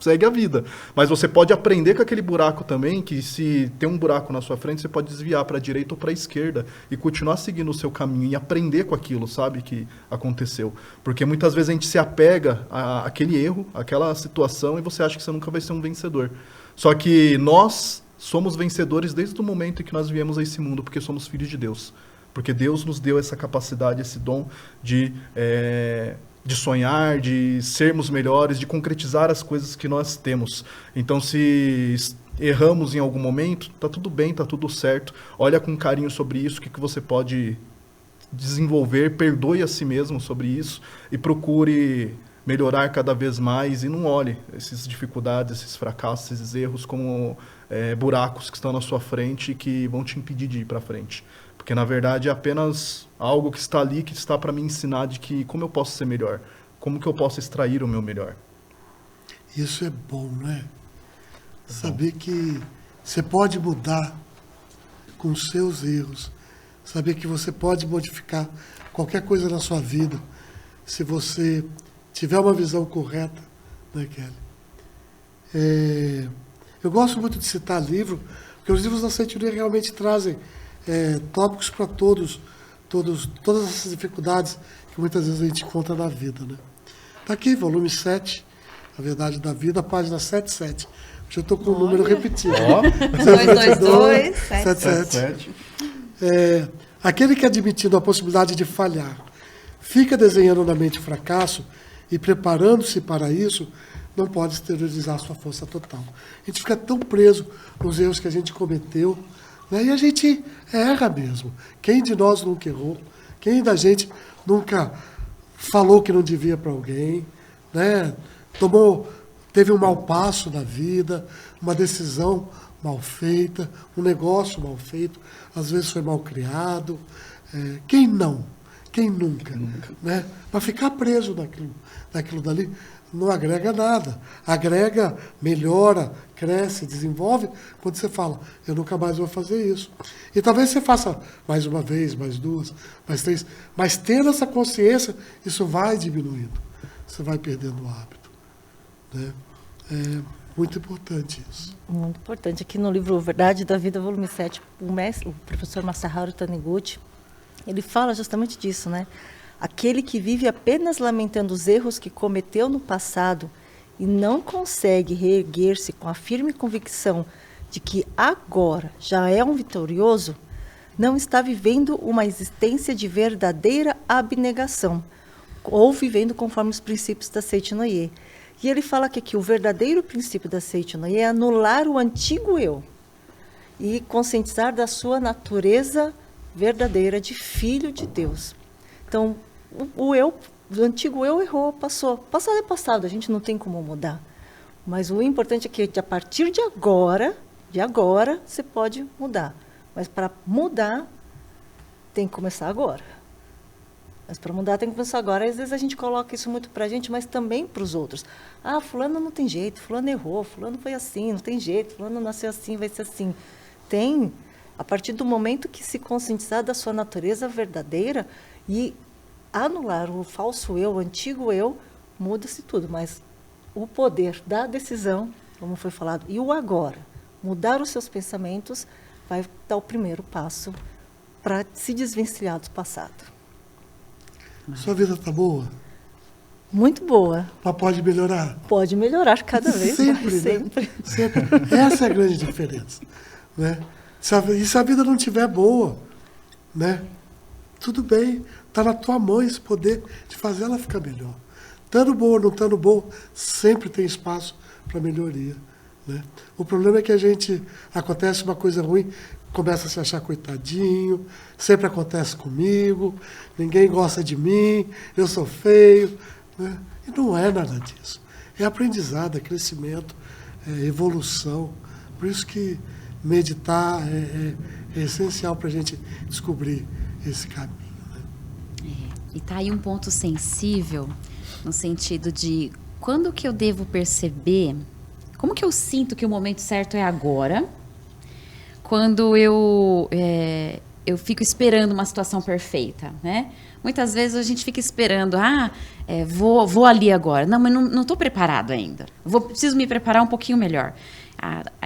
S3: segue a vida. Mas você pode aprender com aquele buraco também, que se tem um buraco na sua frente, você pode desviar para a direita ou para a esquerda e continuar seguindo o seu caminho e aprender com aquilo, sabe, que aconteceu. Porque muitas vezes a gente se apega àquele erro, àquela situação, e você acha que você nunca vai ser um vencedor. Só que nós somos vencedores desde o momento em que nós viemos a esse mundo, porque somos filhos de Deus. Porque Deus nos deu essa capacidade, esse dom de sonhar, de sermos melhores, de concretizar as coisas que nós temos. Então, se erramos em algum momento, tá tudo bem, tá tudo certo. Olha com carinho sobre isso, o que você pode desenvolver, perdoe a si mesmo sobre isso e procure melhorar cada vez mais e não olhe essas dificuldades, esses fracassos, esses erros como buracos que estão na sua frente e que vão te impedir de ir para frente. Porque, na verdade, é apenas algo que está ali, que está para me ensinar de que como eu posso ser melhor, como que eu posso extrair o meu melhor.
S5: Isso é bom, né? Saber que você pode mudar com os seus erros. Saber que você pode modificar qualquer coisa na sua vida se você tiver uma visão correta, né, Kelly? Eu gosto muito de citar livro, porque os livros da Seita realmente trazem tópicos para todas essas dificuldades que muitas vezes a gente encontra na vida, né? Tá aqui, volume 7, A Verdade da Vida, página 77. Eu estou com o número repetido.
S2: 222,
S5: 77. Aquele que, admitindo a possibilidade de falhar, fica desenhando na mente o fracasso e preparando-se para isso, não pode exteriorizar sua força total. A gente fica tão preso nos erros que a gente cometeu, né? E a gente erra mesmo. Quem de nós nunca errou? Quem da gente nunca falou que não devia para alguém, né? Teve um mau passo na vida, uma decisão mal feita, um negócio mal feito, às vezes foi mal criado. Quem não? Quem nunca? Né? Mas ficar preso naquilo dali não agrega nada. Agrega, melhora, cresce, desenvolve, quando você fala, eu nunca mais vou fazer isso. E talvez você faça mais uma vez, mais duas, mais três, mas tendo essa consciência, isso vai diminuindo. Você vai perdendo o hábito. Né? É muito importante isso.
S4: Muito importante. Aqui no livro Verdade da Vida, volume 7, o professor Masaharu Taniguchi, ele fala justamente disso, né? Aquele que vive apenas lamentando os erros que cometeu no passado e não consegue reerguer-se com a firme convicção de que agora já é um vitorioso, não está vivendo uma existência de verdadeira abnegação, ou vivendo conforme os princípios da Seita no Ie. E ele fala que aqui o verdadeiro princípio da Seita no Ie é anular o antigo eu e conscientizar da sua natureza verdadeira de filho de Deus. Então, o antigo eu errou, passou. Passado é passado, a gente não tem como mudar. Mas o importante é que a partir de agora, você pode mudar. Mas para mudar, tem que começar agora. Mas para mudar tem que começar agora. Às vezes a gente coloca isso muito para a gente, mas também para os outros. Fulano não tem jeito, fulano errou, fulano foi assim, não tem jeito, fulano nasceu assim, vai ser assim. Tem. A partir do momento que se conscientizar da sua natureza verdadeira e anular o falso eu, o antigo eu, muda-se tudo. Mas o poder da decisão, como foi falado, e o agora, mudar os seus pensamentos, vai dar o primeiro passo para se desvencilhar do passado.
S5: Sua vida está boa?
S4: Muito boa.
S5: Mas pode melhorar?
S4: Pode melhorar cada vez
S5: sempre,
S4: mais.
S5: né? Sempre. Essa é a grande diferença. Né? E se a vida não estiver boa, né? Tudo bem, está na tua mão esse poder de fazer ela ficar melhor. Estando boa ou não estando boa, sempre tem espaço para melhoria. Né? O problema é que acontece uma coisa ruim, começa a se achar coitadinho, sempre acontece comigo, ninguém gosta de mim, eu sou feio. Né? E não é nada disso. É aprendizado, é crescimento, é evolução. Por isso que meditar é essencial para a gente descobrir esse caminho. Né?
S2: E tá aí um ponto sensível, no sentido de quando que eu devo perceber, como que eu sinto que o momento certo é agora, quando eu fico esperando uma situação perfeita, né? Muitas vezes a gente fica esperando, vou ali agora. Não, mas não estou preparado ainda. Preciso me preparar um pouquinho melhor.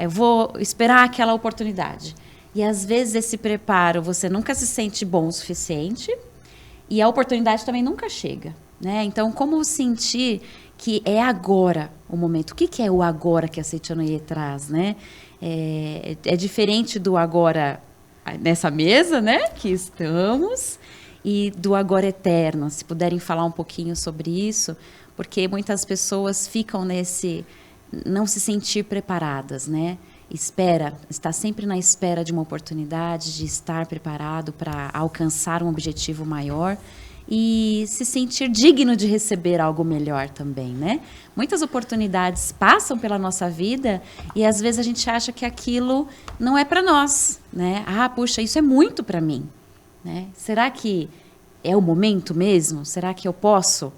S2: Eu vou esperar aquela oportunidade. E às vezes esse preparo você nunca se sente bom o suficiente e a oportunidade também nunca chega, né? Então, como sentir que é agora o momento? O que é o agora que a Seichonoye traz, né? É diferente do agora nessa mesa, né? Que estamos, e do agora eterno. Se puderem falar um pouquinho sobre isso, porque muitas pessoas ficam nesse não se sentir preparadas, né? Está sempre na espera de uma oportunidade, de estar preparado para alcançar um objetivo maior e se sentir digno de receber algo melhor também, né? Muitas oportunidades passam pela nossa vida e às vezes a gente acha que aquilo não é para nós, né? Puxa, isso é muito para mim, né? Será que é o momento mesmo? Será que eu posso?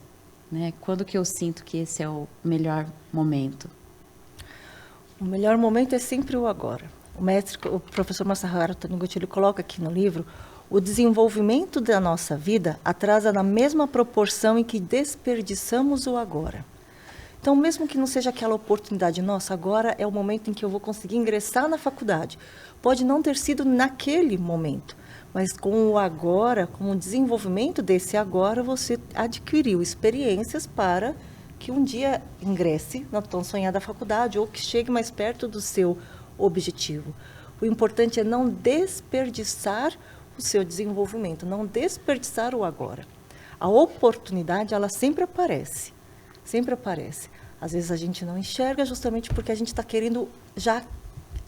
S2: Né? Quando que eu sinto que esse é o melhor momento?
S4: O melhor momento é sempre o agora. O professor Masaharu Taniguchi, ele coloca aqui no livro, o desenvolvimento da nossa vida atrasa na mesma proporção em que desperdiçamos o agora. Então, mesmo que não seja aquela oportunidade, nossa, agora é o momento em que eu vou conseguir ingressar na faculdade. Pode não ter sido naquele momento, mas com o agora, com o desenvolvimento desse agora, você adquiriu experiências para que um dia ingresse na tão sonhada faculdade ou que chegue mais perto do seu objetivo. O importante é não desperdiçar o seu desenvolvimento, não desperdiçar o agora. A oportunidade, ela sempre aparece, sempre aparece. Às vezes a gente não enxerga justamente porque a gente está querendo já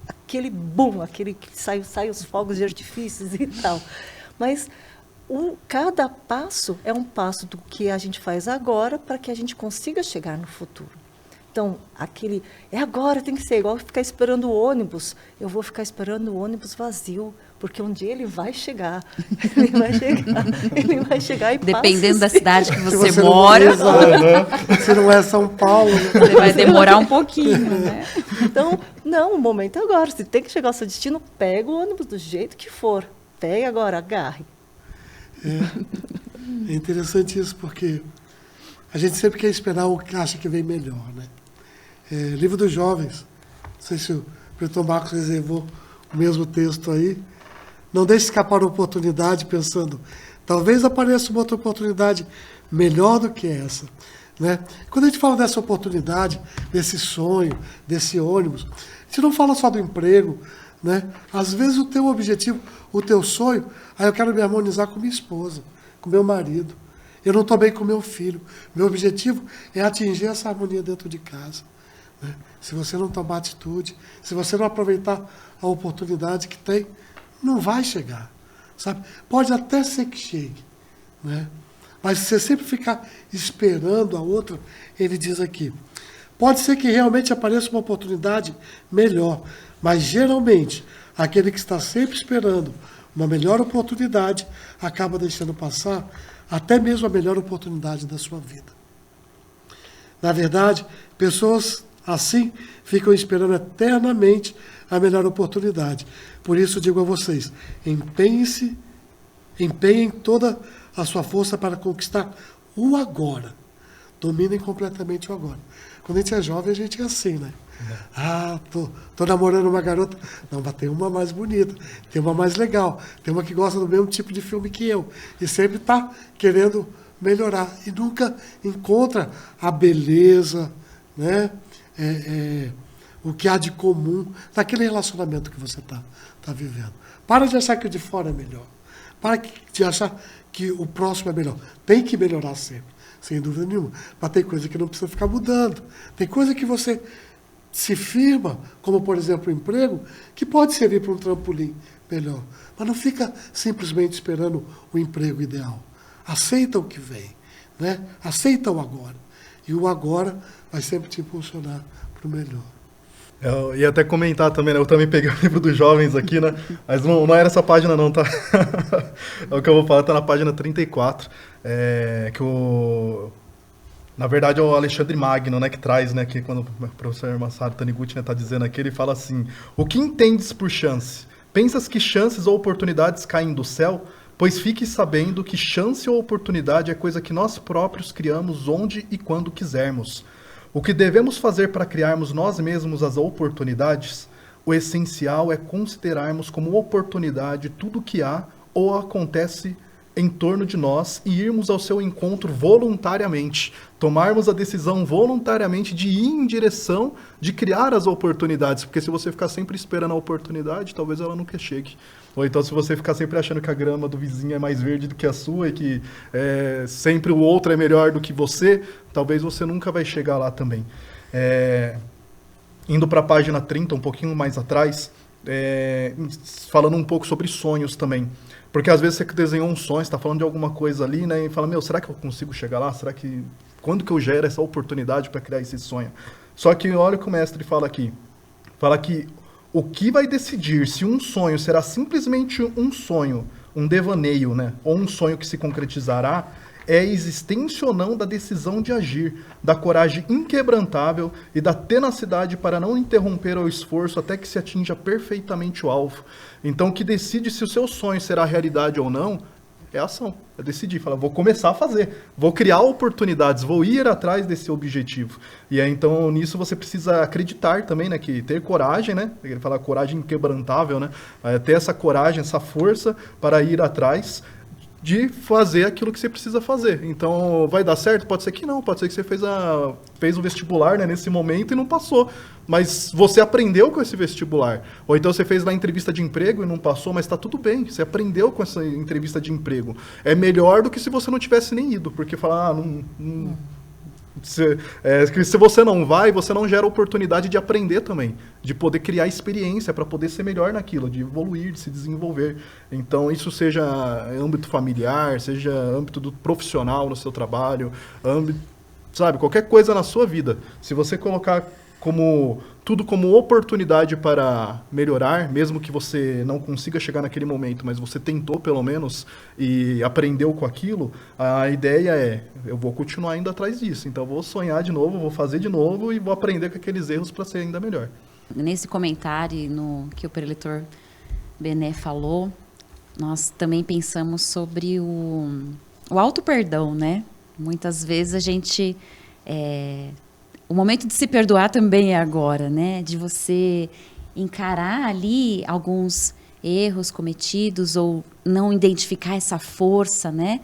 S4: aquele boom, aquele que sai os fogos de artifícios e tal. Mas cada passo é um passo do que a gente faz agora para que a gente consiga chegar no futuro. Então, é agora, tem que ser igual ficar esperando o ônibus. Eu vou ficar esperando o ônibus vazio, porque um dia ele vai chegar. Ele vai chegar e
S2: dependendo da cidade que você mora.
S5: Se não é São Paulo.
S2: Você vai demorar um pouquinho, né?
S4: Então, não, o momento é agora. Se tem que chegar ao seu destino, pega o ônibus do jeito que for. Pegue agora, agarre.
S5: É interessante isso, porque a gente sempre quer esperar o que acha que vem melhor, né? Livro dos Jovens, não sei se o Pretor Marcos reservou o mesmo texto aí. Não deixe escapar a oportunidade pensando, talvez apareça uma outra oportunidade melhor do que essa, né? Quando a gente fala dessa oportunidade, desse sonho, desse ônibus, a gente não fala só do emprego, né? Às vezes o teu objetivo, o teu sonho, eu quero me harmonizar com minha esposa, com meu marido, eu não estou bem com meu filho. Meu objetivo é atingir essa harmonia dentro de casa, né? Se você não tomar atitude, se você não aproveitar a oportunidade que tem, não vai chegar, sabe? Pode até ser que chegue, né? Mas se você sempre ficar esperando a outra, ele diz aqui, pode ser que realmente apareça uma oportunidade melhor, mas geralmente aquele que está sempre esperando uma melhor oportunidade acaba deixando passar até mesmo a melhor oportunidade da sua vida. Na verdade, pessoas assim ficam esperando eternamente a melhor oportunidade. Por isso digo a vocês, empenhem toda a sua força para conquistar o agora. Dominem completamente o agora. Quando a gente é jovem, a gente é assim, né? Tô namorando uma garota. Não, mas tem uma mais bonita, tem uma mais legal, tem uma que gosta do mesmo tipo de filme que eu. E sempre está querendo melhorar. E nunca encontra a beleza, né? O que há de comum naquele relacionamento que você está vivendo. Para de achar que o de fora é melhor. Para de achar que o próximo é melhor. Tem que melhorar sempre, sem dúvida nenhuma. Mas tem coisa que não precisa ficar mudando. Tem coisa que você se firma, como por exemplo o emprego, que pode servir para um trampolim melhor. Mas não fica simplesmente esperando o emprego ideal. Aceita o que vem, né? Aceita o agora. E o agora vai sempre te impulsionar para o melhor.
S3: Eu ia até comentar também, né? Eu também peguei o livro dos jovens aqui, né? Mas não era essa página não, tá? O que eu vou falar tá na página 34, na verdade é o Alexandre Magno, né, que traz, né, que quando o professor Masaru Taniguchi, né, tá dizendo aqui, ele fala assim: o que entendes por chance? Pensas que chances ou oportunidades caem do céu? Pois fique sabendo que chance ou oportunidade é coisa que nós próprios criamos onde e quando quisermos. O que devemos fazer para criarmos nós mesmos as oportunidades? O essencial é considerarmos como oportunidade tudo que há ou acontece em torno de nós e irmos ao seu encontro voluntariamente, tomarmos a decisão voluntariamente de ir em direção de criar as oportunidades, porque se você ficar sempre esperando a oportunidade, talvez ela nunca chegue. Ou então se você ficar sempre achando que a grama do vizinho é mais verde do que a sua e que sempre o outro é melhor do que você, talvez você nunca vai chegar lá também. Indo para a página 30, um pouquinho mais atrás, falando um pouco sobre sonhos também. Porque às vezes você desenhou um sonho, está falando de alguma coisa ali, né? E fala, será que eu consigo chegar lá? Quando que eu gero essa oportunidade para criar esse sonho? Só que olha o que o mestre fala aqui. Fala que o que vai decidir se um sonho será simplesmente um sonho, um devaneio, né? Ou um sonho que se concretizará, é a existência ou não da decisão de agir, da coragem inquebrantável e da tenacidade para não interromper o esforço até que se atinja perfeitamente o alvo. Então, o que decide se o seu sonho será realidade ou não é a ação. É decidir, falar, vou começar a fazer, vou criar oportunidades, vou ir atrás desse objetivo. E aí, então, nisso você precisa acreditar também, né, que ter coragem, né, ele fala coragem inquebrantável, né, ter essa coragem, essa força para ir atrás de fazer aquilo que você precisa fazer. Então, vai dar certo? Pode ser que não. Pode ser que você fez o vestibular, né, nesse momento e não passou. Mas você aprendeu com esse vestibular. Ou então você fez lá a entrevista de emprego e não passou, mas está tudo bem. Você aprendeu com essa entrevista de emprego. É melhor do que se você não tivesse nem ido. Porque falar, se você não vai, você não gera oportunidade de aprender também, de poder criar experiência para poder ser melhor naquilo, de evoluir, de se desenvolver. Então, isso seja âmbito familiar, seja âmbito do profissional no seu trabalho, qualquer coisa na sua vida. Se você colocar tudo como oportunidade para melhorar, mesmo que você não consiga chegar naquele momento, mas você tentou pelo menos e aprendeu com aquilo, a ideia é, eu vou continuar indo atrás disso, então eu vou sonhar de novo, vou fazer de novo e vou aprender com aqueles erros para ser ainda melhor.
S2: Nesse comentário que o preletor Bené falou, nós também pensamos sobre o auto-perdão, né? Muitas vezes a gente... O momento de se perdoar também é agora, né? De você encarar ali alguns erros cometidos ou não identificar essa força, né?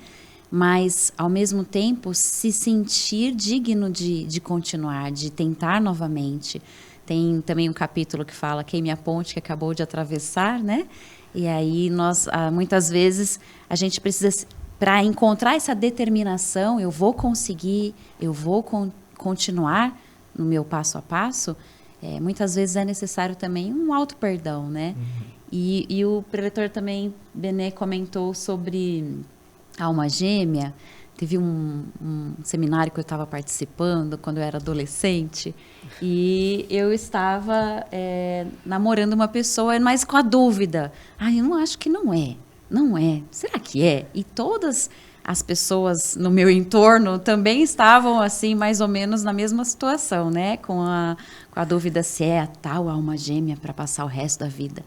S2: Mas, ao mesmo tempo, se sentir digno de continuar, de tentar novamente. Tem também um capítulo que fala queime a ponte que acabou de atravessar, né? E aí, muitas vezes, a gente precisa, para encontrar essa determinação, eu vou conseguir, eu vou continuar no meu passo a passo, muitas vezes é necessário também um auto-perdão, né? Uhum. E o preletor também, Bené, comentou sobre a alma gêmea. Teve um seminário que eu estava participando quando eu era adolescente e eu estava namorando uma pessoa, mas com a dúvida. Eu não acho que não é. Não é. Será que é? E todas as pessoas no meu entorno também estavam, assim, mais ou menos na mesma situação, né? Com a dúvida se é a tal alma gêmea para passar o resto da vida.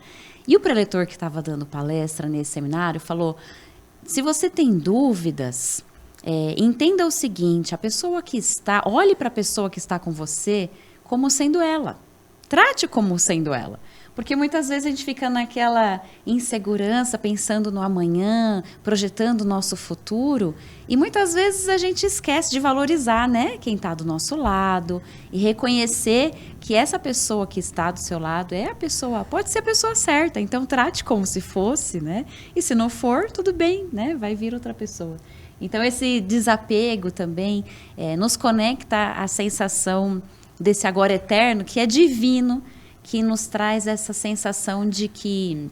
S2: E o preletor que estava dando palestra nesse seminário falou, se você tem dúvidas, entenda o seguinte, olhe para a pessoa que está com você como sendo ela. Trate como sendo ela. Porque muitas vezes a gente fica naquela insegurança, pensando no amanhã, projetando o nosso futuro, e muitas vezes a gente esquece de valorizar, né, quem está do nosso lado e reconhecer que essa pessoa que está do seu lado pode ser a pessoa certa, então trate como se fosse, né? E se não for, tudo bem, né? Vai vir outra pessoa. Então esse desapego também nos conecta à sensação desse agora eterno, que é divino, que nos traz essa sensação de que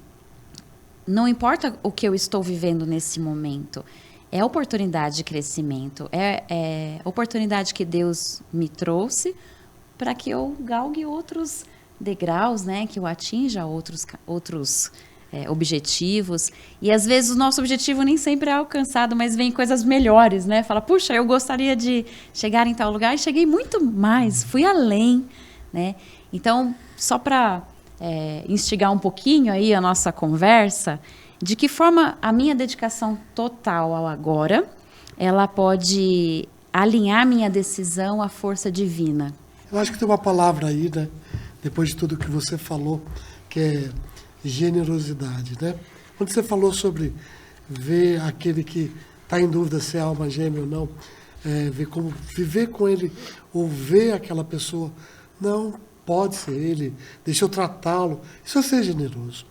S2: não importa o que eu estou vivendo nesse momento, é oportunidade de crescimento, é oportunidade que Deus me trouxe para que eu galgue outros degraus, né, que eu atinja outros objetivos. E às vezes o nosso objetivo nem sempre é alcançado, mas vem coisas melhores, né? Fala, puxa, eu gostaria de chegar em tal lugar e cheguei muito mais, fui além, né? Então, só para instigar um pouquinho aí a nossa conversa, de que forma a minha dedicação total ao agora, ela pode alinhar minha decisão à força divina.
S5: Eu acho que tem uma palavra aí, né? Depois de tudo que você falou, que é generosidade, né? Quando você falou sobre ver aquele que está em dúvida se é alma gêmea ou não, ver como viver com ele ou ver aquela pessoa, não pode ser ele, deixa eu tratá-lo, isso é ser generoso.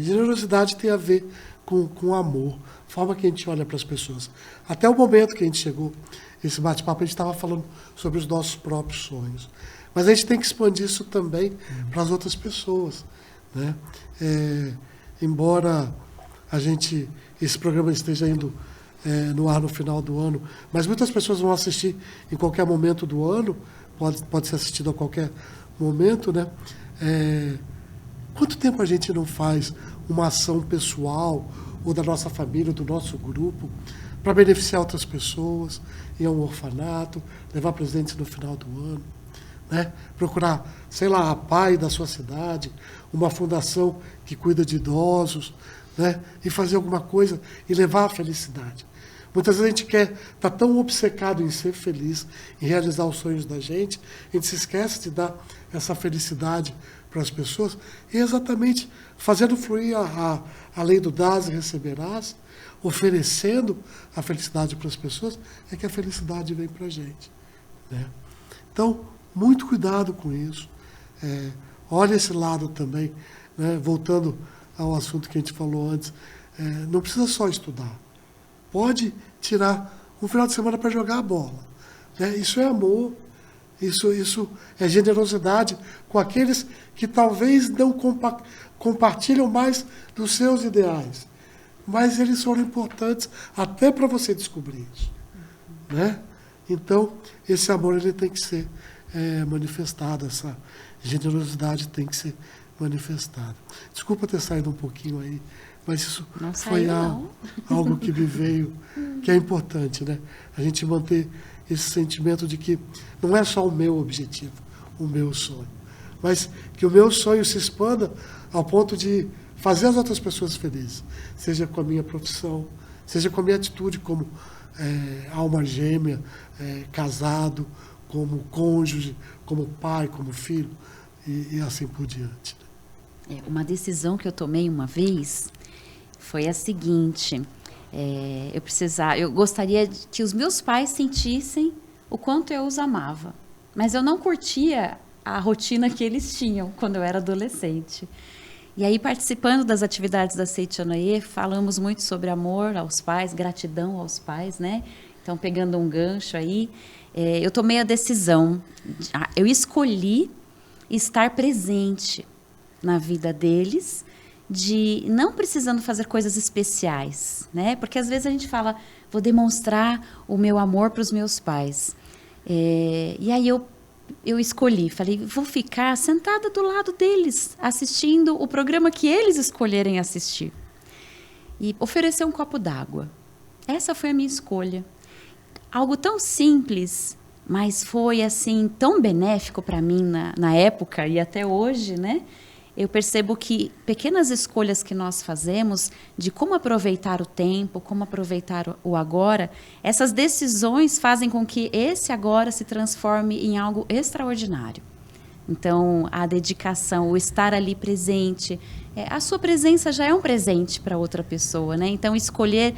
S5: Generosidade tem a ver com amor, a forma que a gente olha para as pessoas. Até o momento que a gente chegou, esse bate-papo, a gente estava falando sobre os nossos próprios sonhos. Mas a gente tem que expandir isso também para as outras pessoas, né? Embora esse programa esteja indo no ar no final do ano, mas muitas pessoas vão assistir em qualquer momento do ano, pode ser assistido a qualquer momento, né? Quanto tempo a gente não faz uma ação pessoal, ou da nossa família, ou do nosso grupo, para beneficiar outras pessoas, ir a um orfanato, levar presentes no final do ano, né? Procurar, sei lá, a PAI da sua cidade, uma fundação que cuida de idosos, né? E fazer alguma coisa e levar a felicidade. Muitas vezes a gente está tão obcecado em ser feliz, em realizar os sonhos da gente, a gente se esquece de dar essa felicidade para as pessoas, e exatamente fazendo fluir a lei do dás e receberás, oferecendo a felicidade para as pessoas, é que a felicidade vem para a gente, né? Então, muito cuidado com isso. Olha esse lado também, né? Voltando ao assunto que a gente falou antes, não precisa só estudar. Pode tirar um final de semana para jogar a bola, né? Isso é amor, isso é generosidade com aqueles que talvez não compartilham mais dos seus ideais, mas eles foram importantes até para você descobrir isso, né? Então, esse amor ele tem que ser manifestado, essa generosidade tem que ser manifestada. Desculpa ter saído um pouquinho aí, mas isso foi algo que me veio, que é importante, né? A gente manter esse sentimento de que não é só o meu objetivo, o meu sonho, mas que o meu sonho se expanda ao ponto de fazer as outras pessoas felizes, seja com a minha profissão, seja com a minha atitude como alma gêmea, casado, como cônjuge, como pai, como filho, e assim por diante.
S2: Uma decisão que eu tomei uma vez foi a seguinte: eu gostaria que os meus pais sentissem o quanto eu os amava, mas eu não curtia a rotina que eles tinham quando eu era adolescente. E aí, participando das atividades da Seitanoye, falamos muito sobre amor aos pais, gratidão aos pais, né? Então, pegando um gancho aí, eu tomei a decisão, eu escolhi estar presente na vida deles, de não precisando fazer coisas especiais, né? Porque às vezes a gente fala, vou demonstrar o meu amor para os meus pais. E aí eu escolhi, falei, vou ficar sentada do lado deles, assistindo o programa que eles escolherem assistir. E oferecer um copo d'água. Essa foi a minha escolha. Algo tão simples, mas foi assim tão benéfico para mim na época e até hoje, né? Eu percebo que pequenas escolhas que nós fazemos de como aproveitar o tempo, como aproveitar o agora, essas decisões fazem com que esse agora se transforme em algo extraordinário. Então, a dedicação, o estar ali presente, a sua presença já é um presente para outra pessoa, né? Então, escolher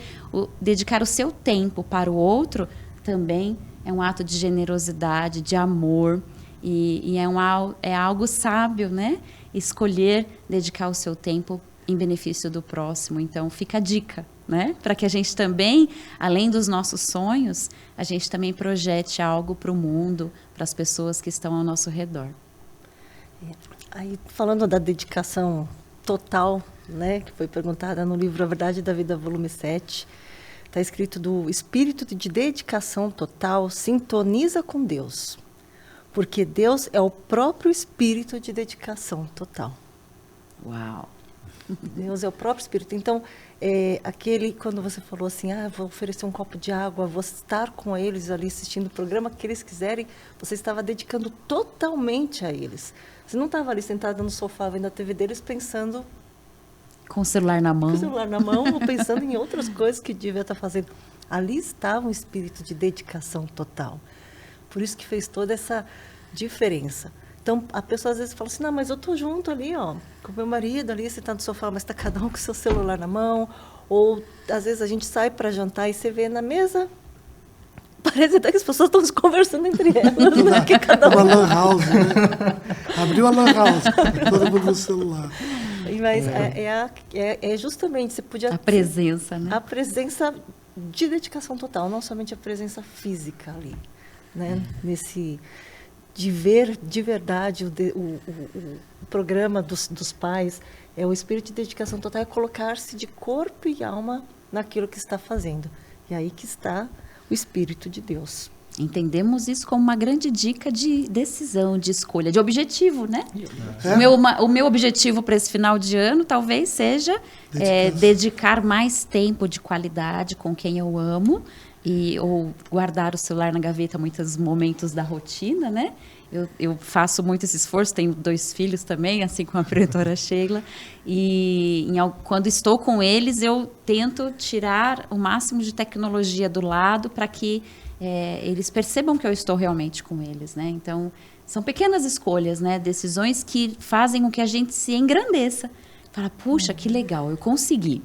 S2: dedicar o seu tempo para o outro também é um ato de generosidade, de amor, e é algo sábio, né? Escolher dedicar o seu tempo em benefício do próximo. Então, fica a dica, né? Para que a gente também, além dos nossos sonhos, a gente também projete algo para o mundo, para as pessoas que estão ao nosso redor.
S4: Aí, falando da dedicação total, né, que foi perguntada no livro A Verdade da Vida, volume 7, está escrito: do espírito de dedicação total sintoniza com Deus. Porque Deus é o próprio espírito de dedicação total.
S2: Uau!
S4: Deus é o próprio espírito. Então, quando você falou assim, vou oferecer um copo de água, vou estar com eles ali assistindo o programa que eles quiserem, você estava dedicando totalmente a eles. Você não estava ali sentada no sofá vendo a TV deles pensando
S2: Com o celular na mão.
S4: com o celular na mão ou pensando em outras coisas que devia estar fazendo. Ali estava um espírito de dedicação total. Por isso que fez toda essa diferença. Então, a pessoa às vezes fala assim, não, mas eu estou junto ali, ó, com o meu marido ali, você está no sofá, mas está cada um com o seu celular na mão. Ou, às vezes, a gente sai para jantar e você vê na mesa, parece até que as pessoas estão se conversando entre elas, né? Que cada
S5: Uma lan house, né? Abriu a lan house, todo mundo no celular.
S4: Mas é justamente, você podia...
S2: A presença, né?
S4: A presença de dedicação total, não somente a presença física ali, né? De ver de verdade o programa dos pais, o espírito de dedicação total é colocar-se de corpo e alma naquilo que está fazendo. E aí que está o Espírito de Deus.
S2: Entendemos isso como uma grande dica de decisão, de escolha, de objetivo, né? O meu objetivo para esse final de ano talvez seja dedicar mais tempo de qualidade com quem eu amo ou guardar o celular na gaveta muitos momentos da rotina, né? Eu faço muito esse esforço, tenho 2 filhos também, assim como a pretora Sheila, e quando estou com eles, eu tento tirar o máximo de tecnologia do lado para que eles percebam que eu estou realmente com eles, né? Então, são pequenas escolhas, né? Decisões que fazem com que a gente se engrandeça. Fala, puxa, que legal, eu consegui.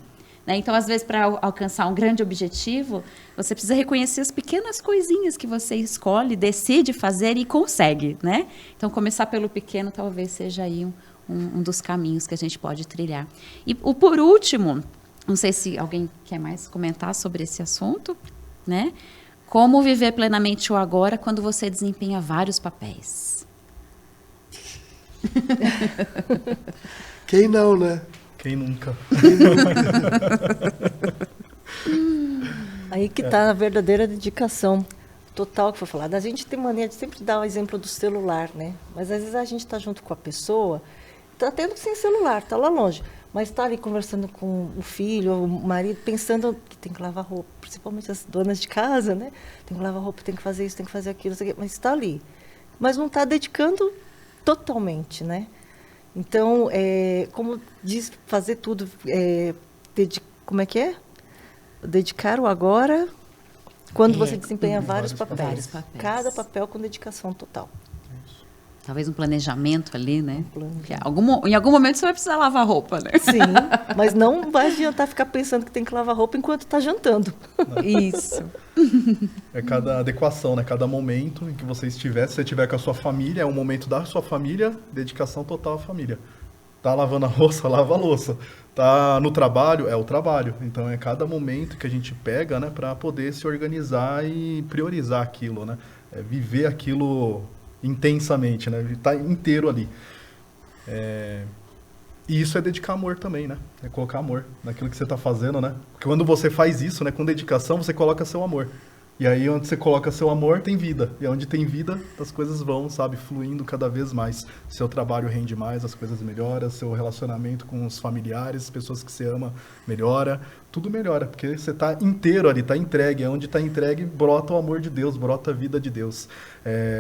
S2: Né? Então, às vezes, para alcançar um grande objetivo, você precisa reconhecer as pequenas coisinhas que você escolhe, decide fazer e consegue, né? Então, começar pelo pequeno talvez seja aí um dos caminhos que a gente pode trilhar. E por último, não sei se alguém quer mais comentar sobre esse assunto, né? Como viver plenamente o agora quando você desempenha vários papéis?
S5: Quem não, né?
S3: Quem nunca?
S4: Aí que está a verdadeira dedicação total que foi falada. A gente tem mania de sempre dar o exemplo do celular, né? Mas às vezes a gente está junto com a pessoa, está tendo sem celular, está lá longe, mas está ali conversando com o filho, o marido, pensando que tem que lavar roupa, principalmente as donas de casa, né? Tem que lavar roupa, tem que fazer isso, tem que fazer aquilo, mas está ali. Mas não está dedicando totalmente, né? Então, como diz, fazer tudo, como é que é? Dedicar o agora, quando você desempenha vários papéis. Cada papel com dedicação total.
S2: Talvez um planejamento ali, né? Porque em algum momento você vai precisar lavar roupa, né?
S4: Sim, mas não vai adiantar ficar pensando que tem que lavar roupa enquanto está jantando.
S2: Isso.
S3: É cada adequação, né? Cada momento em que você estiver, se você estiver com a sua família, é um momento da sua família, dedicação total à família. Tá lavando a louça, lava a louça. Tá no trabalho, é o trabalho. Então é cada momento que a gente pega, né, para poder se organizar e priorizar aquilo, né? Viver aquilo intensamente, né? Tá inteiro ali. E isso é dedicar amor também, né? É colocar amor naquilo que você está fazendo, né? Porque quando você faz isso, né, com dedicação, você coloca seu amor. E aí, onde você coloca seu amor, tem vida. E onde tem vida, as coisas vão, sabe, fluindo cada vez mais. Seu trabalho rende mais, as coisas melhoram, seu relacionamento com os familiares, as pessoas que você ama, melhora. Tudo melhora, porque você está inteiro ali, está entregue. É onde está entregue, brota o amor de Deus, brota a vida de Deus.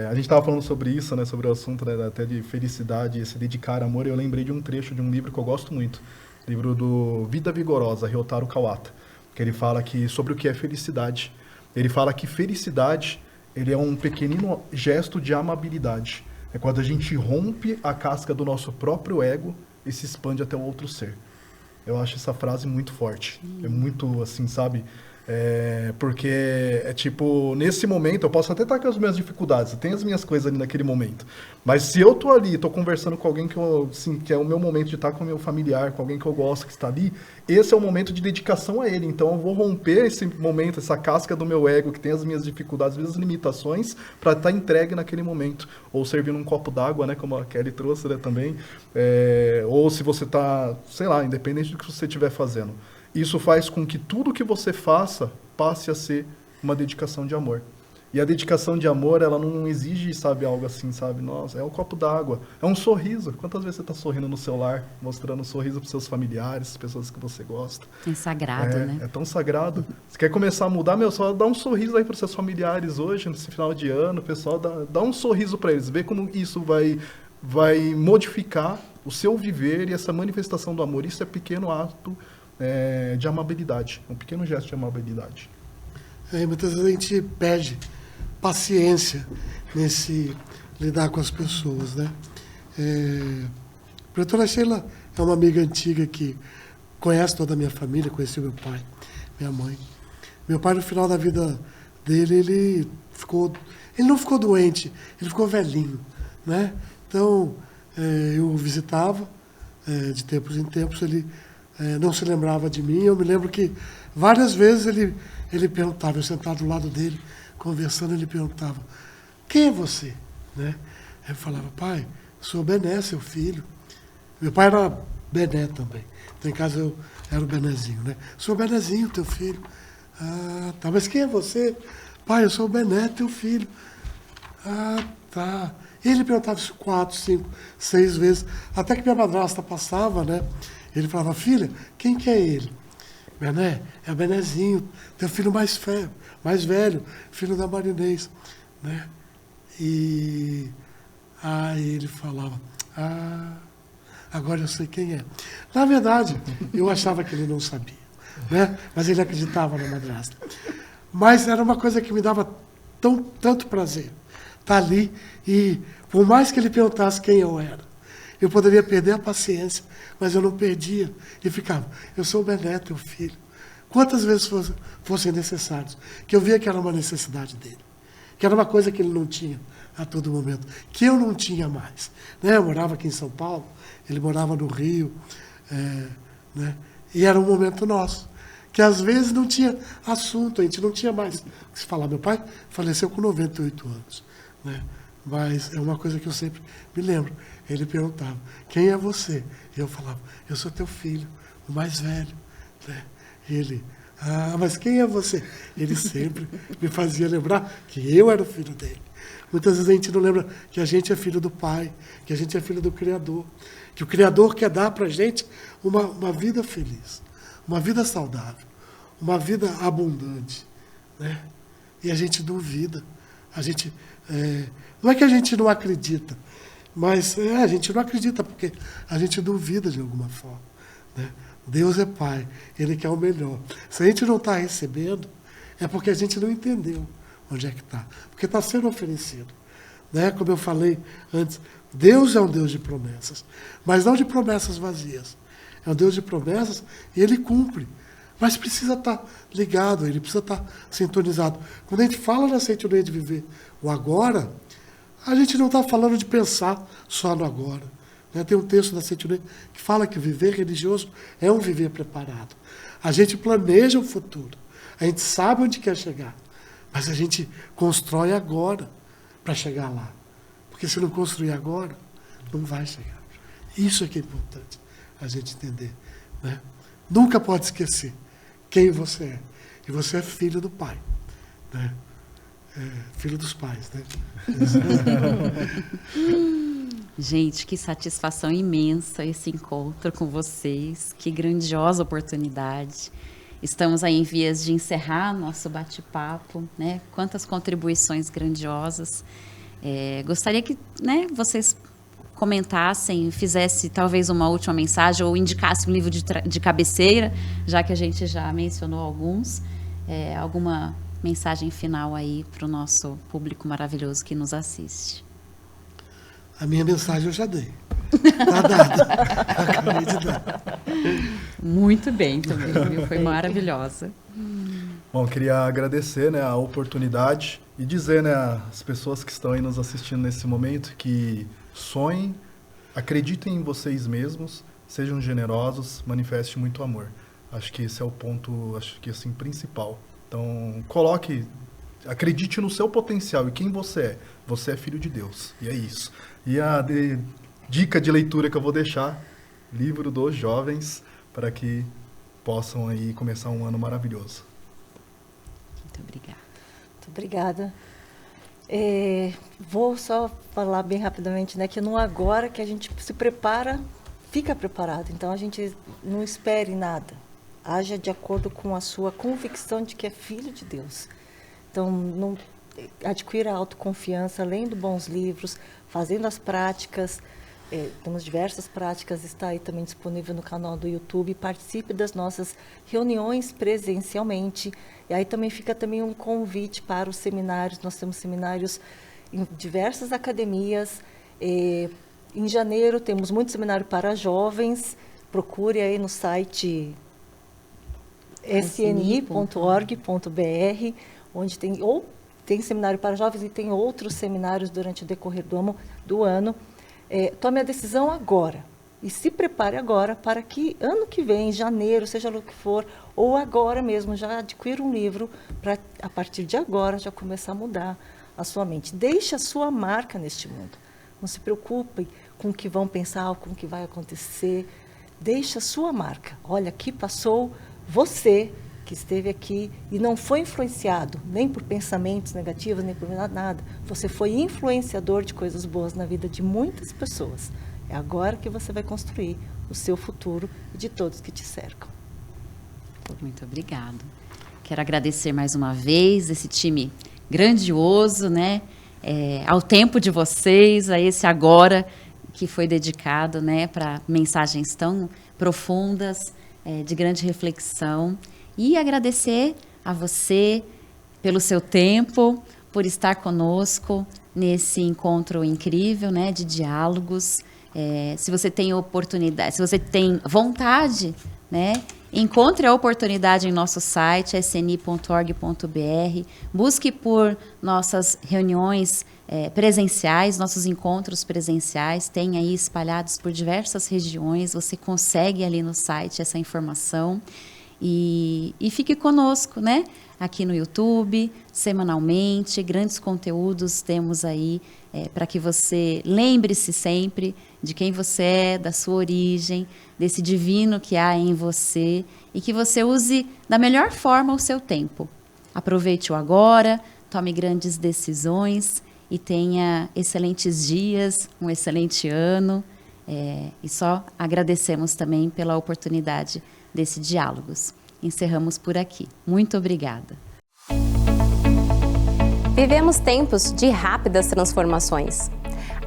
S3: A gente estava falando sobre isso, né, sobre o assunto, né, até de felicidade, se dedicar a amor. Eu lembrei de um trecho de um livro que eu gosto muito. Livro do Vida Vigorosa, Ryotaro Kawata. Que ele fala sobre o que é felicidade. Ele fala que felicidade, ele é um pequenino gesto de amabilidade. É quando a gente rompe a casca do nosso próprio ego e se expande até o outro ser. Eu acho essa frase muito forte. É muito, assim, sabe? Porque é tipo, nesse momento, eu posso até estar com as minhas dificuldades, eu tenho as minhas coisas ali naquele momento. Mas se eu tô ali, tô conversando com alguém que é o meu momento de estar com o meu familiar, com alguém que eu gosto, que está ali, esse é o momento de dedicação a ele. Então eu vou romper esse momento, essa casca do meu ego, que tem as minhas dificuldades, as minhas limitações, para estar entregue naquele momento. Ou servindo um copo d'água, né, como a Kelly trouxe, né, também. Ou se você tá, sei lá, independente do que você estiver fazendo. Isso faz com que tudo que você faça passe a ser uma dedicação de amor. E a dedicação de amor, ela não exige, sabe, algo assim, sabe? Nossa, é um copo d'água, é um sorriso. Quantas vezes você está sorrindo no seu lar, mostrando um sorriso para seus familiares, pessoas que você gosta?
S2: É sagrado, né?
S3: É tão sagrado. Você quer começar a mudar, meu, só dá um sorriso aí para seus familiares hoje, nesse final de ano, pessoal, dá um sorriso para eles, vê como isso vai modificar o seu viver e essa manifestação do amor. Isso é pequeno ato de amabilidade, um pequeno gesto de amabilidade.
S5: Muitas vezes a gente perde paciência nesse lidar com as pessoas, né? A doutora Sheila é uma amiga antiga que conhece toda a minha família, conheceu meu pai, minha mãe. Meu pai, no final da vida dele, ele não ficou doente, ele ficou velhinho, né? Então, eu visitava, de tempos em tempos, ele não se lembrava de mim. Eu me lembro que várias vezes ele perguntava, eu sentado do lado dele, conversando, ele perguntava, quem é você? Né? Eu falava, pai, sou Bené, seu filho. Meu pai era Bené também. Então, em casa, eu era o Benézinho, né? Sou o Benézinho, teu filho. Ah, tá, mas quem é você? Pai, eu sou o Bené, teu filho. Ah, tá. E ele perguntava isso 4, 5, 6 vezes, até que minha madrasta passava, né? Ele falava, filha, quem que é ele? Bené, é o Benézinho, teu filho mais velho, filho da Marinês, né? E aí ele falava, agora eu sei quem é. Na verdade, eu achava que ele não sabia, né? Mas ele acreditava na madrasta. Mas era uma coisa que me dava tanto prazer estar ali, e por mais que ele perguntasse quem eu era, eu poderia perder a paciência, mas eu não perdia. E ficava, eu sou o Bené, teu filho. Quantas vezes fossem necessários, que eu via que era uma necessidade dele, que era uma coisa que ele não tinha a todo momento, que eu não tinha mais. Né? Eu morava aqui em São Paulo, ele morava no Rio, né? E era um momento nosso, que às vezes não tinha assunto, a gente não tinha mais o que se falar. Meu pai faleceu com 98 anos, né? Mas é uma coisa que eu sempre me lembro. Ele perguntava, quem é você? E eu falava, eu sou teu filho, o mais velho. Né? E ele, mas quem é você? Ele sempre me fazia lembrar que eu era o filho dele. Muitas vezes a gente não lembra que a gente é filho do Pai, que a gente é filho do Criador, que o Criador quer dar para a gente uma vida feliz, uma vida saudável, uma vida abundante. Né? E a gente duvida, a gente... não é que a gente não acredita, mas a gente não acredita porque a gente duvida de alguma forma. Né? Deus é Pai, Ele quer o melhor. Se a gente não está recebendo, é porque a gente não entendeu onde é que está. Porque está sendo oferecido. Né? Como eu falei antes, Deus é um Deus de promessas, mas não de promessas vazias. É um Deus de promessas e Ele cumpre. Mas precisa estar ligado, Ele precisa estar sintonizado. Quando a gente fala na Seitonoye de viver o agora, a gente não está falando de pensar só no agora. Né? Tem um texto da Seitonoye que fala que viver religioso é um viver preparado. A gente planeja o futuro, a gente sabe onde quer chegar, mas a gente constrói agora para chegar lá. Porque se não construir agora, não vai chegar. Isso é que é importante a gente entender. Né? Nunca pode esquecer quem você é. E você é filho do Pai. Né? Filho dos pais, né?
S2: Gente, que satisfação imensa esse encontro com vocês. Que grandiosa oportunidade. Estamos aí em vias de encerrar nosso bate-papo, né? Quantas contribuições grandiosas. Gostaria que, né, vocês comentassem, fizesse talvez uma última mensagem ou indicasse um livro de cabeceira, já que a gente já mencionou alguns. Alguma mensagem final aí para o nosso público maravilhoso que nos assiste.
S5: A minha mensagem eu já dei. Está dada. Acabei de dar.
S2: Muito bem também, viu? Foi maravilhosa.
S3: Bom, queria agradecer, né, a oportunidade e dizer, né, às pessoas que estão aí nos assistindo nesse momento que sonhem, acreditem em vocês mesmos, sejam generosos, manifestem muito amor. Acho que esse é o ponto, acho que assim, principal. Então, acredite no seu potencial e quem você é. Você é filho de Deus, e é isso. E a dica de leitura que eu vou deixar, livro dos jovens, para que possam aí começar um ano maravilhoso.
S2: Muito obrigada.
S4: Muito obrigada. Vou só falar bem rapidamente, né, que no agora que a gente se prepara, fica preparado. Então, a gente não espere nada. Haja de acordo com a sua convicção de que é filho de Deus. Então, adquira autoconfiança, lendo bons livros, fazendo as práticas. Temos diversas práticas, está aí também disponível no canal do YouTube. Participe das nossas reuniões presencialmente. E aí também fica também um convite para os seminários. Nós temos seminários em diversas academias. Em janeiro temos muito seminário para jovens. Procure aí no site sni.org.br, onde tem seminário para jovens e tem outros seminários durante o decorrer do ano. Tome a decisão agora e se prepare agora para que ano que vem, janeiro, seja o que for, ou agora mesmo, já adquira um livro para, a partir de agora, já começar a mudar a sua mente. Deixe a sua marca neste mundo. Não se preocupe com o que vão pensar, com o que vai acontecer. Deixe a sua marca. Olha, aqui passou você que esteve aqui e não foi influenciado nem por pensamentos negativos, nem por nada. Você foi influenciador de coisas boas na vida de muitas pessoas. É agora que você vai construir o seu futuro e de todos que te cercam.
S2: Muito obrigada. Quero agradecer mais uma vez esse time grandioso, né? Ao tempo de vocês, a esse agora que foi dedicado, né, para mensagens tão profundas, de grande reflexão. E agradecer a você pelo seu tempo, por estar conosco nesse encontro incrível, né, de diálogos. Se você tem oportunidade, se você tem vontade, né, encontre a oportunidade em nosso site, sni.org.br. Busque por nossas reuniões presenciais, nossos encontros presenciais, tem aí espalhados por diversas regiões. Você consegue ali no site essa informação. E fique conosco, né? Aqui no YouTube, semanalmente, grandes conteúdos temos aí para que você lembre-se sempre de quem você é, da sua origem, desse divino que há em você e que você use da melhor forma o seu tempo. Aproveite o agora, tome grandes decisões e tenha excelentes dias, um excelente ano. E só agradecemos também pela oportunidade desse Diálogos. Encerramos por aqui. Muito obrigada.
S6: Vivemos tempos de rápidas transformações.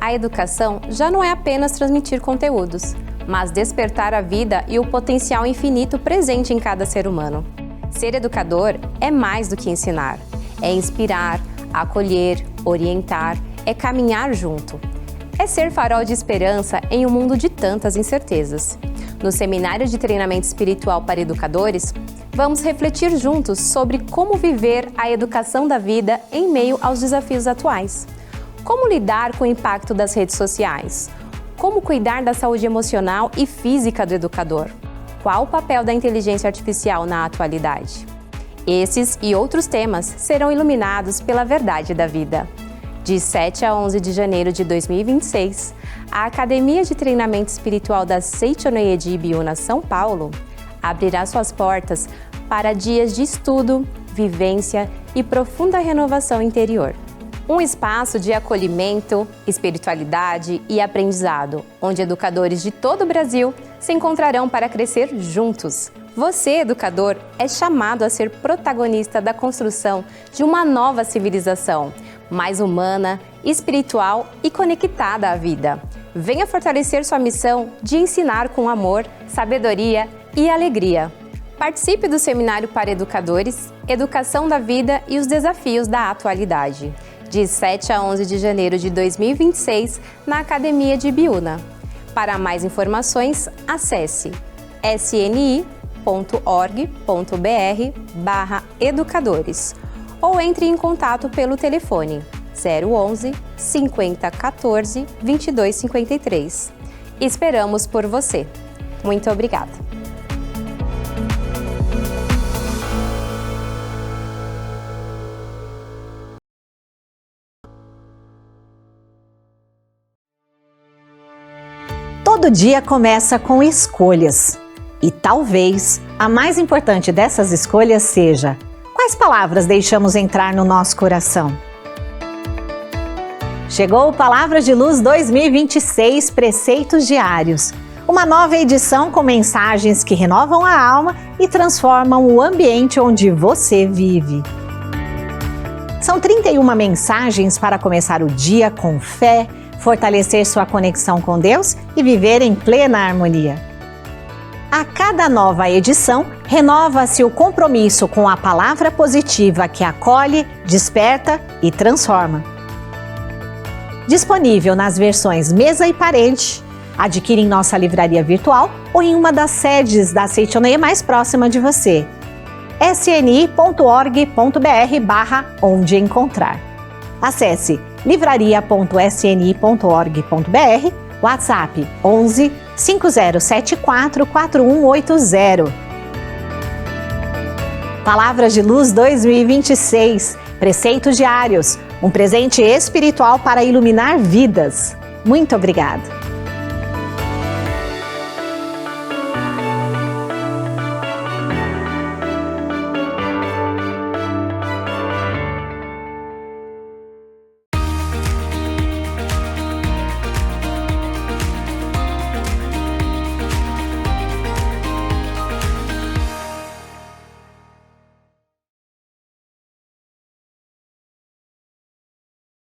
S6: A educação já não é apenas transmitir conteúdos, mas despertar a vida e o potencial infinito presente em cada ser humano. Ser educador é mais do que ensinar. É inspirar, acolher, orientar, é caminhar junto. É ser farol de esperança em um mundo de tantas incertezas. No Seminário de Treinamento Espiritual para Educadores, vamos refletir juntos sobre como viver a educação da vida em meio aos desafios atuais. Como lidar com o impacto das redes sociais? Como cuidar da saúde emocional e física do educador? Qual o papel da inteligência artificial na atualidade? Esses e outros temas serão iluminados pela verdade da vida. De 7 a 11 de janeiro de 2026, a Academia de Treinamento Espiritual da Seichonoye de Ibiúna, São Paulo, abrirá suas portas para dias de estudo, vivência e profunda renovação interior. Um espaço de acolhimento, espiritualidade e aprendizado, onde educadores de todo o Brasil se encontrarão para crescer juntos. Você, educador, é chamado a ser protagonista da construção de uma nova civilização, mais humana, espiritual e conectada à vida. Venha fortalecer sua missão de ensinar com amor, sabedoria e alegria. Participe do Seminário para Educadores, Educação da Vida e os Desafios da Atualidade, de 7 a 11 de janeiro de 2026, na Academia de Ibiúna. Para mais informações, acesse sni.org.br/educadores ou entre em contato pelo telefone 011 50 14 22 53. Esperamos por você. Muito obrigada.
S7: Todo dia começa com escolhas. E talvez a mais importante dessas escolhas seja: quais palavras deixamos entrar no nosso coração? Chegou o Palavras de Luz 2026 Preceitos Diários. Uma nova edição com mensagens que renovam a alma e transformam o ambiente onde você vive. São 31 mensagens para começar o dia com fé, fortalecer sua conexão com Deus e viver em plena harmonia. A cada nova edição, renova-se o compromisso com a palavra positiva que acolhe, desperta e transforma. Disponível nas versões mesa e parede. Adquire em nossa livraria virtual ou em uma das sedes da Seitonoye mais próxima de você. sni.org.br/onde encontrar. Acesse livraria.sni.org.br, WhatsApp 11 5074 4180. Palavras de Luz 2026, Preceitos Diários, um presente espiritual para iluminar vidas. Muito obrigada!